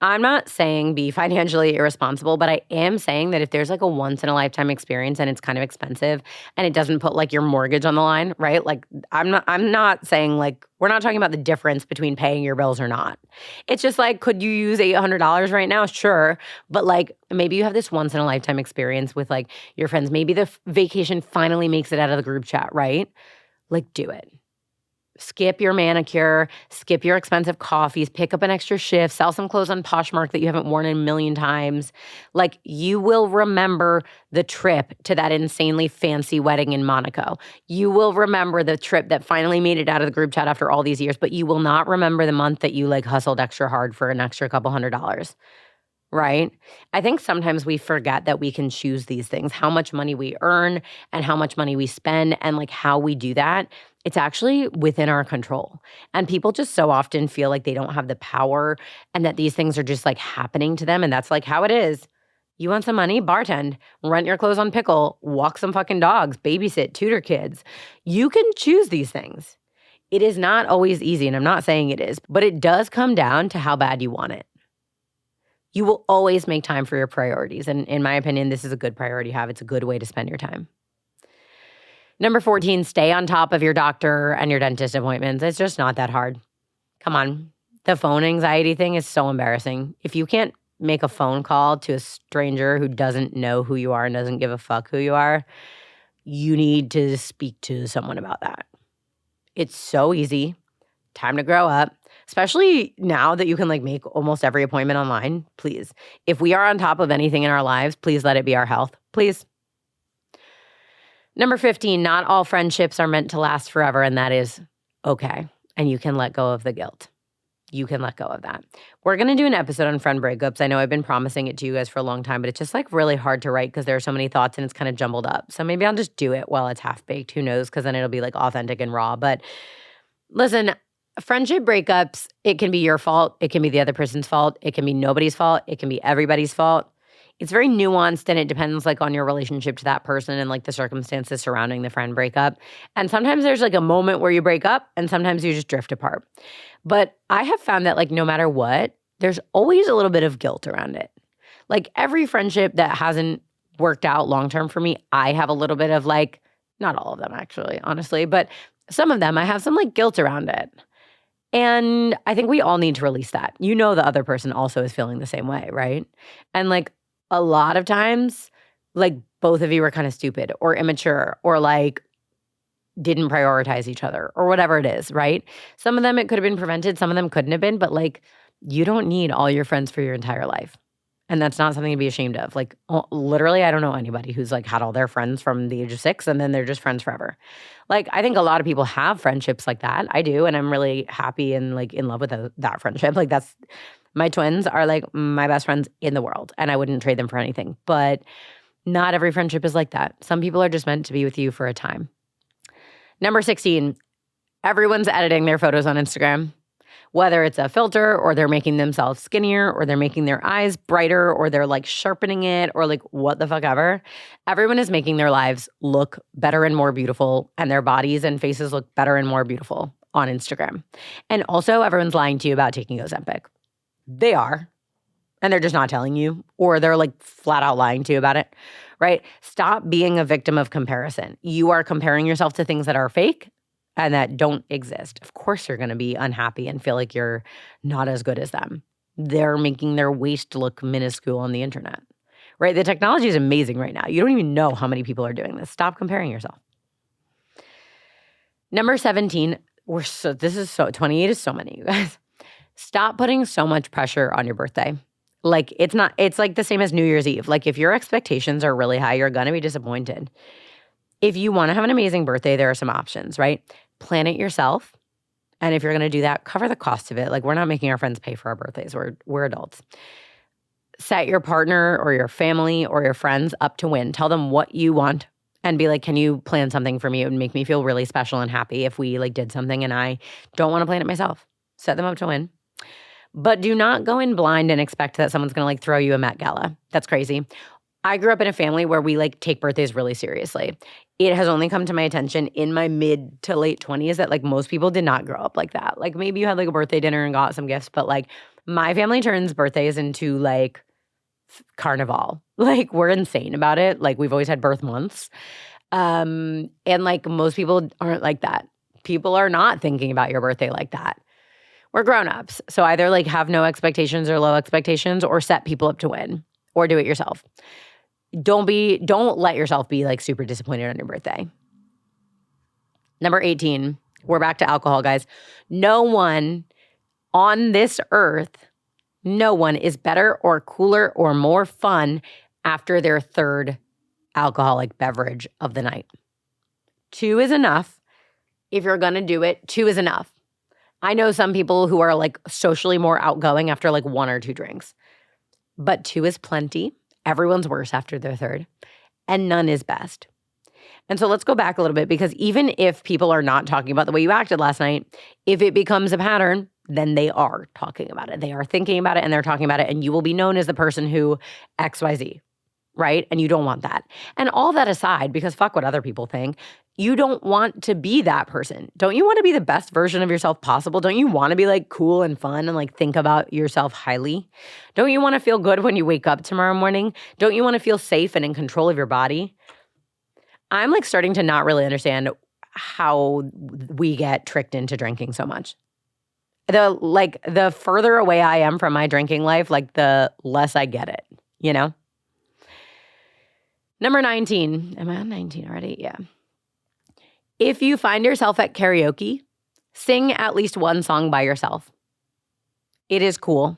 I'm not saying be financially irresponsible, but I am saying that if there's like a once-in-a-lifetime experience and it's kind of expensive and it doesn't put like your mortgage on the line, right? Like I'm not saying like we're not talking about the difference between paying your bills or not. It's just like, could you use $800 right now? Sure. But like maybe you have this once-in-a-lifetime experience with like your friends. Maybe the vacation finally makes it out of the group chat, right? Like do it. Skip your manicure, skip your expensive coffees, pick up an extra shift, sell some clothes on Poshmark that you haven't worn in a million times. Like you will remember the trip to that insanely fancy wedding in Monaco. You will remember the trip that finally made it out of the group chat after all these years, but you will not remember the month that you like hustled extra hard for an extra couple $100. Right? I think sometimes we forget that we can choose these things, how much money we earn and how much money we spend and like how we do that. It's actually within our control. And people just so often feel like they don't have the power and that these things are just like happening to them. And that's like how it is. You want some money? Bartend, rent your clothes on Pickle, walk some fucking dogs, babysit, tutor kids. You can choose these things. It is not always easy, and I'm not saying it is, but it does come down to how bad you want it. You will always make time for your priorities. And in my opinion, this is a good priority to have. It's a good way to spend your time. Number 14, stay on top of your doctor and your dentist appointments. It's just not that hard. Come on. The phone anxiety thing is so embarrassing. If you can't make a phone call to a stranger who doesn't know who you are and doesn't give a fuck who you are, you need to speak to someone about that. It's so easy. Time to grow up, especially now that you can like make almost every appointment online. Please, if we are on top of anything in our lives, please let it be our health. Please. Number 15, not all friendships are meant to last forever, and that is okay. And you can let go of the guilt. You can let go of that. We're going to do an episode on friend breakups. I know I've been promising it to you guys for a long time, but it's just like really hard to write because there are so many thoughts and it's kind of jumbled up. So maybe I'll just do it while it's half-baked. Who knows? Because then it'll be like authentic and raw. But listen, friendship breakups, it can be your fault. It can be the other person's fault. It can be nobody's fault. It can be everybody's fault. It's very nuanced and it depends like on your relationship to that person and like the circumstances surrounding the friend breakup. And sometimes there's like a moment where you break up and sometimes you just drift apart. But I have found that like no matter what, there's always a little bit of guilt around it. Like every friendship that hasn't worked out long-term for me, I have a little bit of like, not all of them actually, honestly, but some of them I have some like guilt around it. And I think we all need to release that. You know the other person also is feeling the same way, right? And like a lot of times, like both of you were kind of stupid or immature or like didn't prioritize each other or whatever it is, right? Some of them it could have been prevented, some of them couldn't have been, but like you don't need all your friends for your entire life. And that's not something to be ashamed of. Like literally, I don't know anybody who's like had all their friends from the age of 6 and then they're just friends forever. Like I think a lot of people have friendships like that. I do, and I'm really happy and like in love with that friendship. Like that's my twins are like my best friends in the world, and I wouldn't trade them for anything. But not every friendship is like that. Some people are just meant to be with you for a time. Number 16, everyone's editing their photos on Instagram. Whether it's a filter or they're making themselves skinnier or they're making their eyes brighter or they're like sharpening it or like what the fuck ever. Everyone is making their lives look better and more beautiful and their bodies and faces look better and more beautiful on Instagram. And also everyone's lying to you about taking Ozempic. They are. And they're just not telling you, or they're like flat out lying to you about it, right? Stop being a victim of comparison. You are comparing yourself to things that are fake and that don't exist. Of course you're going to be unhappy and feel like you're not as good as them. They're making their waist look minuscule on the internet, right? The technology is amazing right now. You don't even know how many people are doing this. Stop comparing yourself. Number 17, 28 is so many, you guys. Stop putting so much pressure on your birthday. Like it's like the same as New Year's Eve. Like if your expectations are really high, you're going to be disappointed. If you want to have an amazing birthday, there are some options, right? Plan it yourself. And if you're going to do that, cover the cost of it. Like we're not making our friends pay for our birthdays. We're adults. Set your partner or your family or your friends up to win. Tell them what you want and be like, can you plan something for me? It would make me feel really special and happy if we like did something and I don't want to plan it myself. Set them up to win. But do not go in blind and expect that someone's going to like throw you a Met Gala. That's crazy. I grew up in a family where we like take birthdays really seriously. It has only come to my attention in my mid to late 20s that like most people did not grow up like that. Like maybe you had like a birthday dinner and got some gifts, but like my family turns birthdays into like carnival. Like we're insane about it. Like we've always had birth months. And like most people aren't like that. People are not thinking about your birthday like that. We're grown-ups. So either like have no expectations or low expectations or set people up to win or do it yourself. Don't let yourself be like super disappointed on your birthday. Number 18, we're back to alcohol, guys. No one on this earth, no one is better or cooler or more fun after their third alcoholic beverage of the night. 2 is enough. If you're going to do it, 2 is enough. I know some people who are like socially more outgoing after like 1 or 2 drinks, but 2 is plenty. Everyone's worse after their third, and none is best. And so let's go back a little bit because even if people are not talking about the way you acted last night, if it becomes a pattern, then they are talking about it. They are thinking about it and they're talking about it, and you will be known as the person who XYZ, right? And you don't want that. And all that aside, because fuck what other people think, you don't want to be that person. Don't you want to be the best version of yourself possible? Don't you want to be like cool and fun and like think about yourself highly? Don't you want to feel good when you wake up tomorrow morning? Don't you want to feel safe and in control of your body? I'm like starting to not really understand how we get tricked into drinking so much. The further away I am from my drinking life, like the less I get it, you know? Number 19. Am I on 19 already? Yeah. If you find yourself at karaoke, sing at least one song by yourself. It is cool.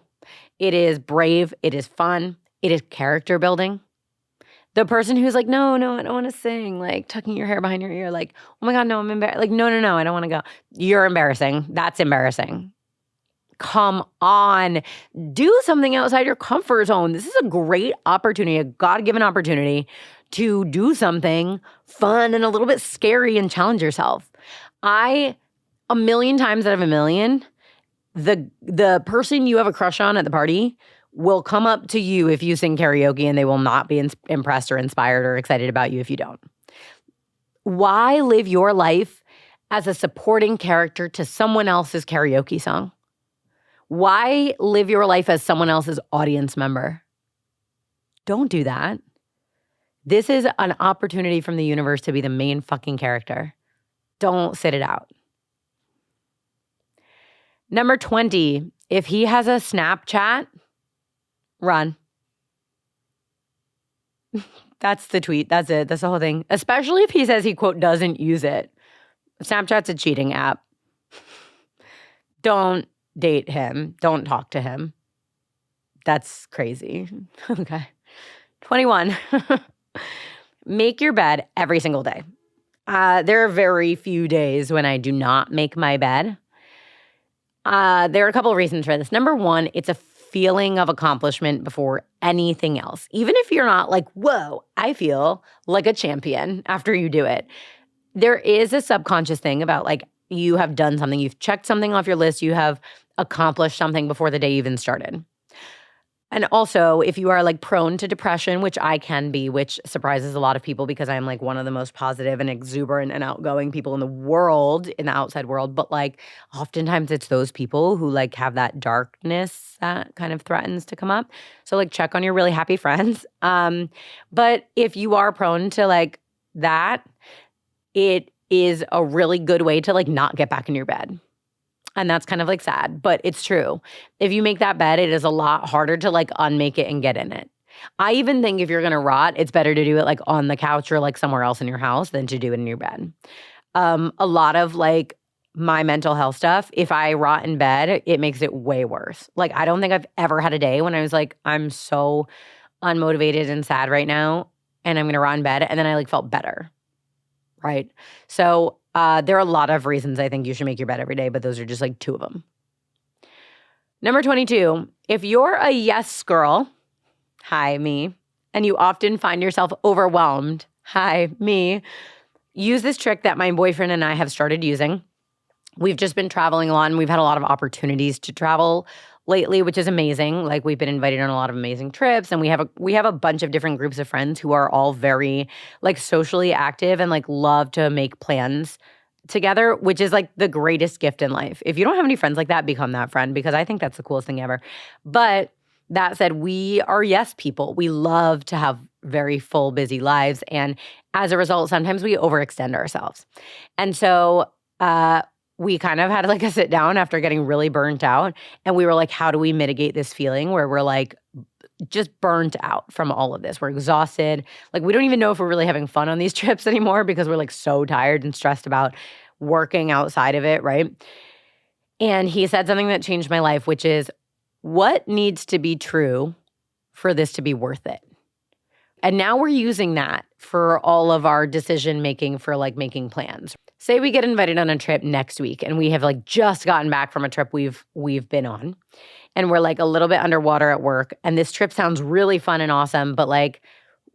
It is brave. It is fun. It is character building. The person who's like, no, I don't want to sing, like tucking your hair behind your ear, like, oh my God, no, I'm embarrassed. Like, no, I don't want to go. You're embarrassing. That's embarrassing. Come on. Do something outside your comfort zone. This is a great opportunity, a God-given opportunity to do something fun and a little bit scary and challenge yourself. A million times out of a million, the person you have a crush on at the party will come up to you if you sing karaoke, and they will not be impressed or inspired or excited about you if you don't. Why live your life as a supporting character to someone else's karaoke song? Why live your life as someone else's audience member? Don't do that. This is an opportunity from the universe to be the main fucking character. Don't sit it out. Number 20, if he has a Snapchat, run. That's the tweet. That's it. That's the whole thing. Especially if he says he, quote, doesn't use it. Snapchat's a cheating app. Don't date him. Don't talk to him. That's crazy. Okay. 21. Make your bed every single day. There are very few days when I do not make my bed. There are a couple of reasons for this. Number one, it's a feeling of accomplishment before anything else. Even if you're not like, whoa, I feel like a champion after you do it. There is a subconscious thing about like you have done something, you've checked something off your list, you have accomplished something before the day even started. And also, if you are like prone to depression, which I can be, which surprises a lot of people because I'm like one of the most positive and exuberant and outgoing people in the world, in the outside world. But like oftentimes it's those people who like have that darkness that kind of threatens to come up. So like check on your really happy friends. But if you are prone to like that, it is a really good way to like not get back in your bed. And that's kind of like sad, but it's true. If you make that bed, it is a lot harder to like unmake it and get in it. I even think if you're going to rot, it's better to do it like on the couch or like somewhere else in your house than to do it in your bed. A lot of like my mental health stuff, if I rot in bed, it makes it way worse. Like I don't think I've ever had a day when I was like, I'm so unmotivated and sad right now and I'm going to rot in bed. And then I like felt better. Right? So there are a lot of reasons I think you should make your bed every day, but those are just like two of them. Number 22, if you're a yes girl, hi, me, and you often find yourself overwhelmed, hi, me, use this trick that my boyfriend and I have started using. We've just been traveling a lot and we've had a lot of opportunities to travel lately, which is amazing. Like we've been invited on a lot of amazing trips and we have a bunch of different groups of friends who are all very like socially active and like love to make plans together, which is like the greatest gift in life. If you don't have any friends like that, become that friend because I think that's the coolest thing ever. But that said, we are yes people. We love to have very full, busy lives. And as a result, sometimes we overextend ourselves. And so, we kind of had like a sit down after getting really burnt out. And we were like, how do we mitigate this feeling where we're like just burnt out from all of this? We're exhausted. Like we don't even know if we're really having fun on these trips anymore because we're like so tired and stressed about working outside of it, right? And he said something that changed my life, which is what needs to be true for this to be worth it? And now we're using that for all of our decision making for like making plans. Say we get invited on a trip next week and we have like just gotten back from a trip we've been on and we're like a little bit underwater at work and this trip sounds really fun and awesome, but like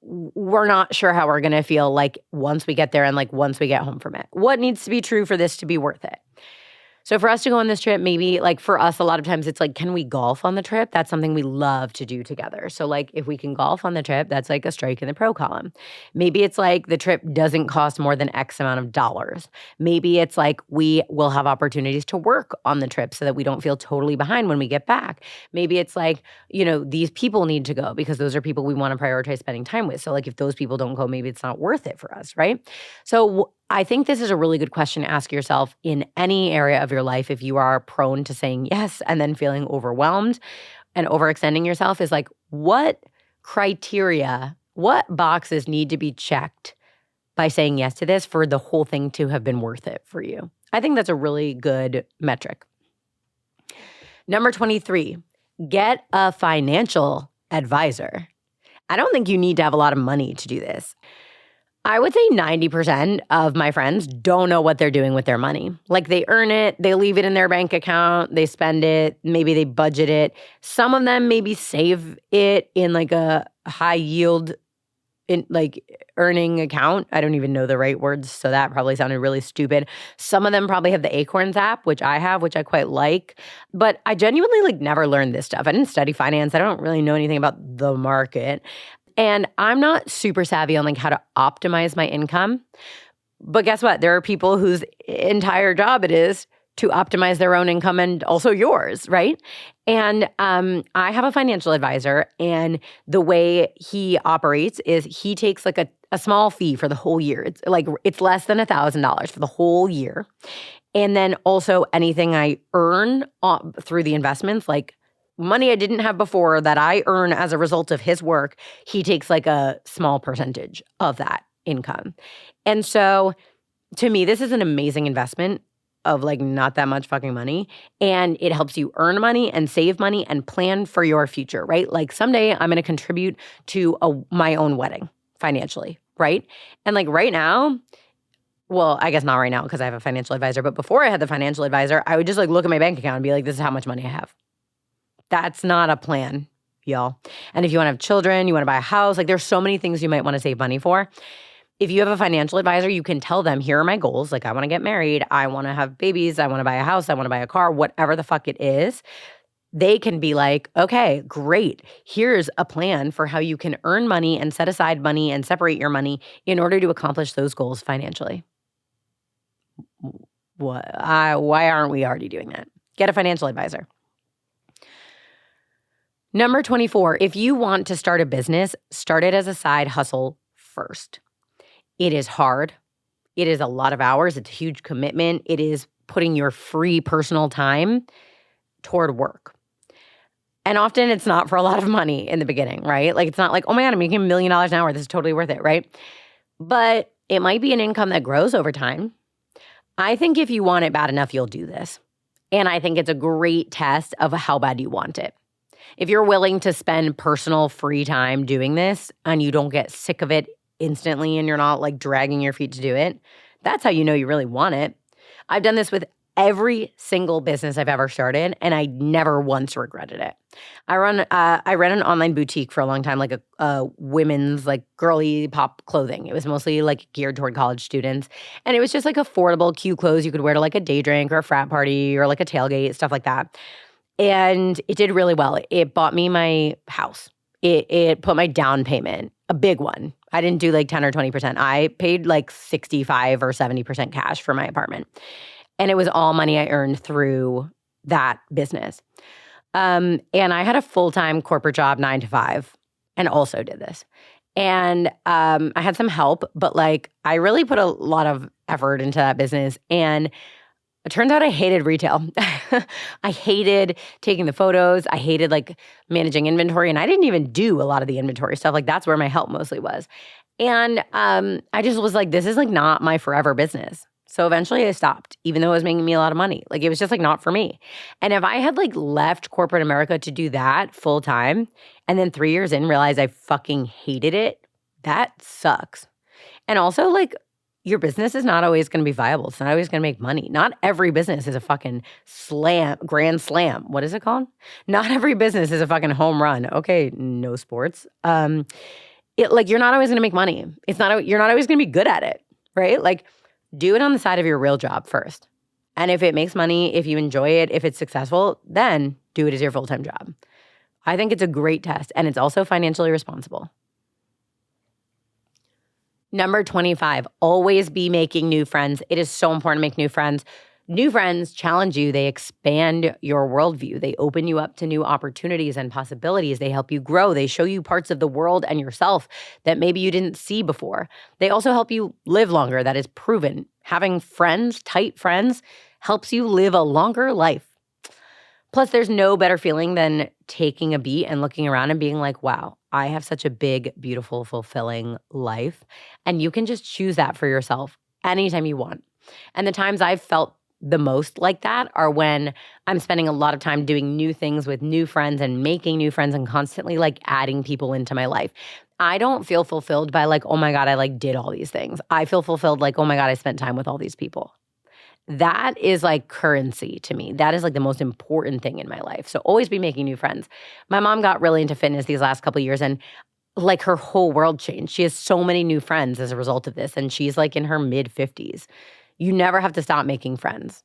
we're not sure how we're going to feel like once we get there and like once we get home from it. What needs to be true for this to be worth it? So for us to go on this trip, maybe like for us, a lot of times it's like, can we golf on the trip? That's something we love to do together. So like if we can golf on the trip, that's like a strike in the pro column. Maybe it's like the trip doesn't cost more than X amount of dollars. Maybe it's like we will have opportunities to work on the trip so that we don't feel totally behind when we get back. Maybe it's like, these people need to go because those are people we want to prioritize spending time with. So like if those people don't go, maybe it's not worth it for us, right? So I think this is a really good question to ask yourself in any area of your life if you are prone to saying yes and then feeling overwhelmed and overextending yourself is like, what criteria, what boxes need to be checked by saying yes to this for the whole thing to have been worth it for you? I think that's a really good metric. Number 23, get a financial advisor. I don't think you need to have a lot of money to do this. I would say 90% of my friends don't know what they're doing with their money. Like they earn it, they leave it in their bank account, they spend it, maybe they budget it. Some of them maybe save it in like a high yield earning account. I don't even know the right words, so that probably sounded really stupid. Some of them probably have the Acorns app, which I have, which I quite like. But I genuinely never learned this stuff. I didn't study finance. I don't really know anything about the market. And I'm not super savvy on how to optimize my income. But guess what? There are people whose entire job it is to optimize their own income and also yours, right? And I have a financial advisor, and the way he operates is he takes a small fee for the whole year. It's less than $1,000 for the whole year. And then also anything I earn through the investments, like money I didn't have before that I earn as a result of his work, he takes a small percentage of that income. And so to me, this is an amazing investment of not that much fucking money. And it helps you earn money and save money and plan for your future, right? Someday I'm going to contribute to my own wedding financially, right? And right now, well, I guess not right now because I have a financial advisor, but before I had the financial advisor, I would just look at my bank account and be like, this is how much money I have. That's not a plan, y'all. And if you want to have children, you want to buy a house, there's so many things you might want to save money for. If you have a financial advisor, you can tell them, here are my goals. I want to get married. I want to have babies. I want to buy a house. I want to buy a car, whatever the fuck it is. They can be like, okay, great. Here's a plan for how you can earn money and set aside money and separate your money in order to accomplish those goals financially. Why aren't we already doing that? Get a financial advisor. Number 24, if you want to start a business, start it as a side hustle first. It is hard. It is a lot of hours. It's a huge commitment. It is putting your free personal time toward work. And often it's not for a lot of money in the beginning, right? It's not oh my God, I'm making $1 million an hour. This is totally worth it, right? But it might be an income that grows over time. I think if you want it bad enough, you'll do this. And I think it's a great test of how bad you want it. If you're willing to spend personal free time doing this and you don't get sick of it instantly and you're not dragging your feet to do it, that's how you know you really want it. I've done this with every single business I've ever started, and I never once regretted it. I ran an online boutique for a long time, a women's girly pop clothing. It was mostly geared toward college students, and it was just affordable, cute clothes you could wear to a day drink or a frat party or a tailgate, stuff like that. And it did really well. It bought me my house. It put my down payment, a big one. I didn't do 10 or 20%. I paid 65 or 70% cash for my apartment. And it was all money I earned through that business. And I had a full-time corporate job, 9 to 5, and also did this. And I had some help, but I really put a lot of effort into that business. And it turns out I hated retail. I hated taking the photos. I hated managing inventory. And I didn't even do a lot of the inventory stuff. That's where my help mostly was. And I just was this is not my forever business. So eventually I stopped, even though it was making me a lot of money. It was just not for me. And if I had left corporate America to do that full time and then 3 years in realized I fucking hated it, that sucks. And also your business is not always going to be viable. It's not always going to make money. Not every business is a fucking grand slam. What is it called? Not every business is a fucking home run. Okay, no sports. You're not always going to make money. You're not always going to be good at it, right? Do it on the side of your real job first. And if it makes money, if you enjoy it, if it's successful, then do it as your full-time job. I think it's a great test, and it's also financially responsible. Number 25, always be making new friends. It is so important to make new friends. New friends challenge you. They expand your worldview. They open you up to new opportunities and possibilities. They help you grow. They show you parts of the world and yourself that maybe you didn't see before. They also help you live longer. That is proven. Having friends, tight friends, helps you live a longer life. Plus, there's no better feeling than taking a beat and looking around and being like, wow, I have such a big, beautiful, fulfilling life. And you can just choose that for yourself anytime you want. And the times I've felt the most like that are when I'm spending a lot of time doing new things with new friends and making new friends and constantly like adding people into my life. I don't feel fulfilled by like, oh my God, I like did all these things. I feel fulfilled like, oh my God, I spent time with all these people. That is like currency to me. That is like the most important thing in my life. So always be making new friends. My mom got really into fitness these last couple of years, and like her whole world changed. She has so many new friends as a result of this, and she's like in her mid-50s. You never have to stop making friends.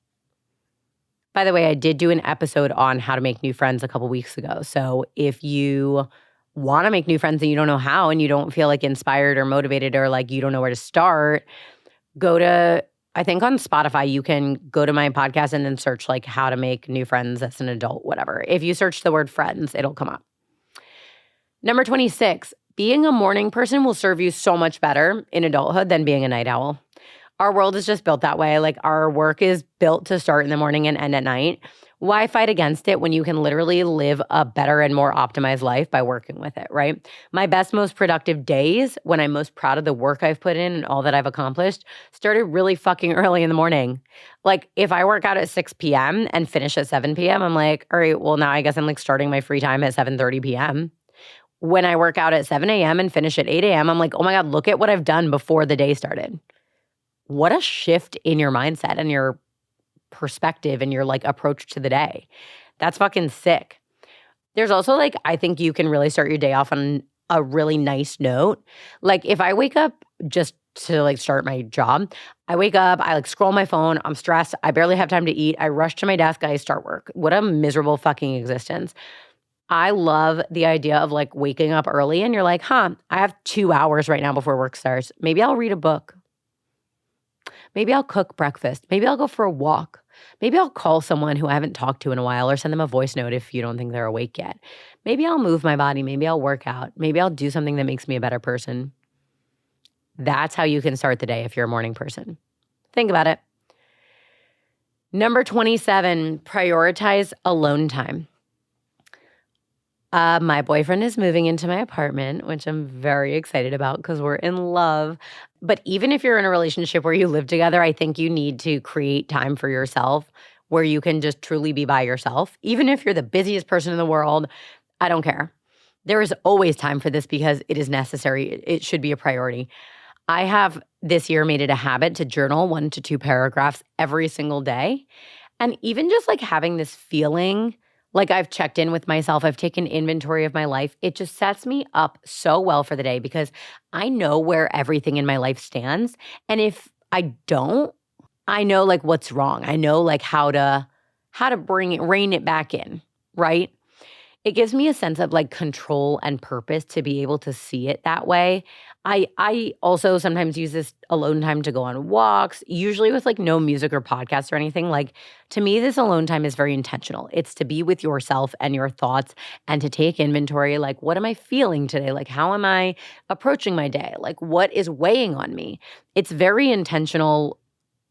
By the way, I did do an episode on how to make new friends a couple weeks ago. So if you want to make new friends and you don't know how and you don't feel like inspired or motivated or like you don't know where to start, go to, I think on Spotify, you can go to my podcast and then search like how to make new friends as an adult, whatever. If you search the word friends, it'll come up. Number 26, being a morning person will serve you so much better in adulthood than being a night owl. Our world is just built that way. Like our work is built to start in the morning and end at night. Why fight against it when you can literally live a better and more optimized life by working with it, right? My best, most productive days, when I'm most proud of the work I've put in and all that I've accomplished, started really fucking early in the morning. Like if I work out at 6 p.m. and finish at 7 p.m., I'm like, all right, well now I guess I'm like starting my free time at 7:30 p.m. When I work out at 7 a.m. and finish at 8 a.m., I'm like, oh my God, look at what I've done before the day started. What a shift in your mindset and your perspective and your like approach to the day. That's fucking sick. There's also like, I think you can really start your day off on a really nice note. Like if I wake up just to like start my job, I wake up, I like scroll my phone, I'm stressed, I barely have time to eat, I rush to my desk, I start work. What a miserable fucking existence. I love the idea of like waking up early and you're like, I have 2 hours right now before work starts. Maybe I'll read a book. Maybe I'll cook breakfast. Maybe I'll go for a walk. Maybe I'll call someone who I haven't talked to in a while or send them a voice note if you don't think they're awake yet. Maybe I'll move my body. Maybe I'll work out. Maybe I'll do something that makes me a better person. That's how you can start the day if you're a morning person. Think about it. Number 27, prioritize alone time. My boyfriend is moving into my apartment, which I'm very excited about because we're in love. But even if you're in a relationship where you live together, I think you need to create time for yourself where you can just truly be by yourself. Even if you're the busiest person in the world, I don't care. There is always time for this because it is necessary. It should be a priority. I have this year made it a habit to journal 1 to 2 paragraphs every single day. And even just like having this feeling like I've checked in with myself, I've taken inventory of my life. It just sets me up so well for the day because I know where everything in my life stands. And if I don't, I know like what's wrong. I know like how to rein it back in, right? It gives me a sense of like control and purpose to be able to see it that way. I also sometimes use this alone time to go on walks, usually with like no music or podcasts or anything. Like to me, this alone time is very intentional. It's to be with yourself and your thoughts and to take inventory. Like, what am I feeling today? Like, how am I approaching my day? Like, what is weighing on me? It's very intentional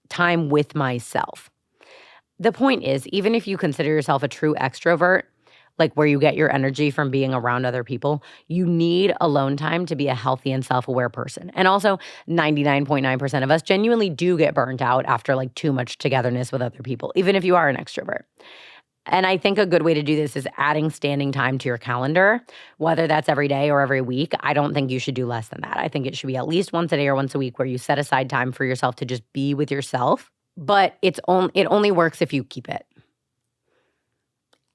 time with myself. The point is, even if you consider yourself a true extrovert, like where you get your energy from being around other people, you need alone time to be a healthy and self-aware person. And also 99.9% of us genuinely do get burnt out after like too much togetherness with other people, even if you are an extrovert. And I think a good way to do this is adding standing time to your calendar, whether that's every day or every week. I don't think you should do less than that. I think it should be at least once a day or once a week where you set aside time for yourself to just be with yourself. But it only works if you keep it.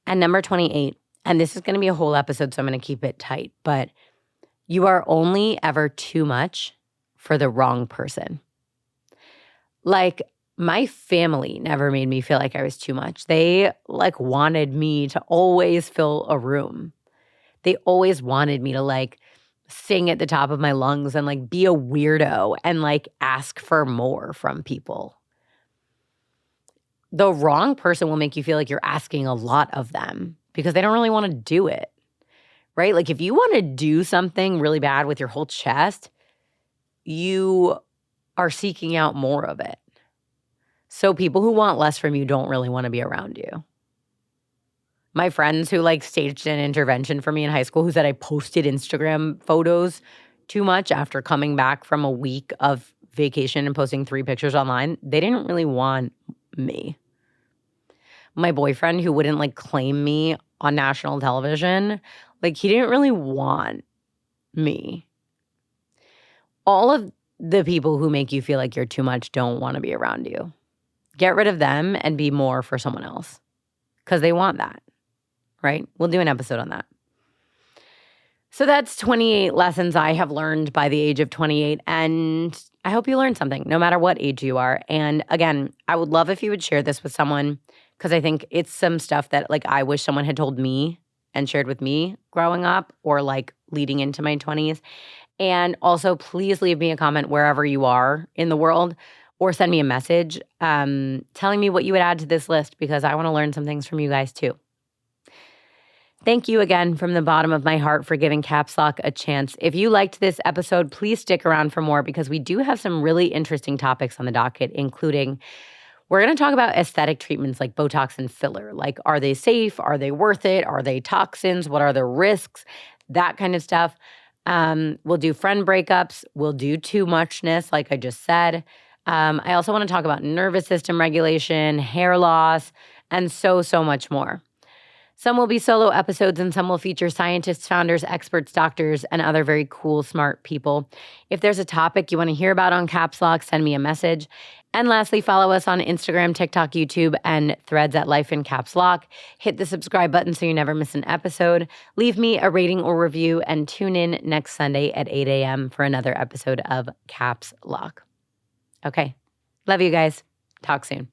And number 28, and this is going to be a whole episode, so I'm going to keep it tight, but you are only ever too much for the wrong person. Like, My family never made me feel like I was too much. They like wanted me to always fill a room. They always wanted me to like sing at the top of my lungs and like be a weirdo and like ask for more from people. The wrong person will make you feel like you're asking a lot of them because they don't really want to do it, right? Like if you want to do something really bad with your whole chest, you are seeking out more of it. So people who want less from you don't really want to be around you. My friends who like staged an intervention for me in high school who said I posted Instagram photos too much after coming back from a week of vacation and posting 3 pictures online, they didn't really want me. My boyfriend who wouldn't like claim me on national television, like he didn't really want me. All of the people who make you feel like you're too much don't want to be around you. Get rid of them and be more for someone else because they want that, right? We'll do an episode on that. So that's 28 lessons I have learned by the age of 28, and I hope you learned something no matter what age you are. And again, I would love if you would share this with someone because I think it's some stuff that like I wish someone had told me and shared with me growing up or like leading into my 20s. And also, please leave me a comment wherever you are in the world or send me a message telling me what you would add to this list because I want to learn some things from you guys too. Thank you again from the bottom of my heart for giving Caps Lock a chance. If you liked this episode, please stick around for more because we do have some really interesting topics on the docket, including we're going to talk about aesthetic treatments like Botox and filler. Like, are they safe? Are they worth it? Are they toxins? What are the risks? That kind of stuff. We'll do friend breakups. We'll do too muchness, like I just said. I also want to talk about nervous system regulation, hair loss, and so much more. Some will be solo episodes and some will feature scientists, founders, experts, doctors, and other very cool, smart people. If there's a topic you want to hear about on Caps Lock, send me a message. And lastly, follow us on Instagram, TikTok, YouTube, and Threads at Life in Caps Lock. Hit the subscribe button so you never miss an episode. Leave me a rating or review and tune in next Sunday at 8 a.m. for another episode of Caps Lock. Okay. Love you guys. Talk soon.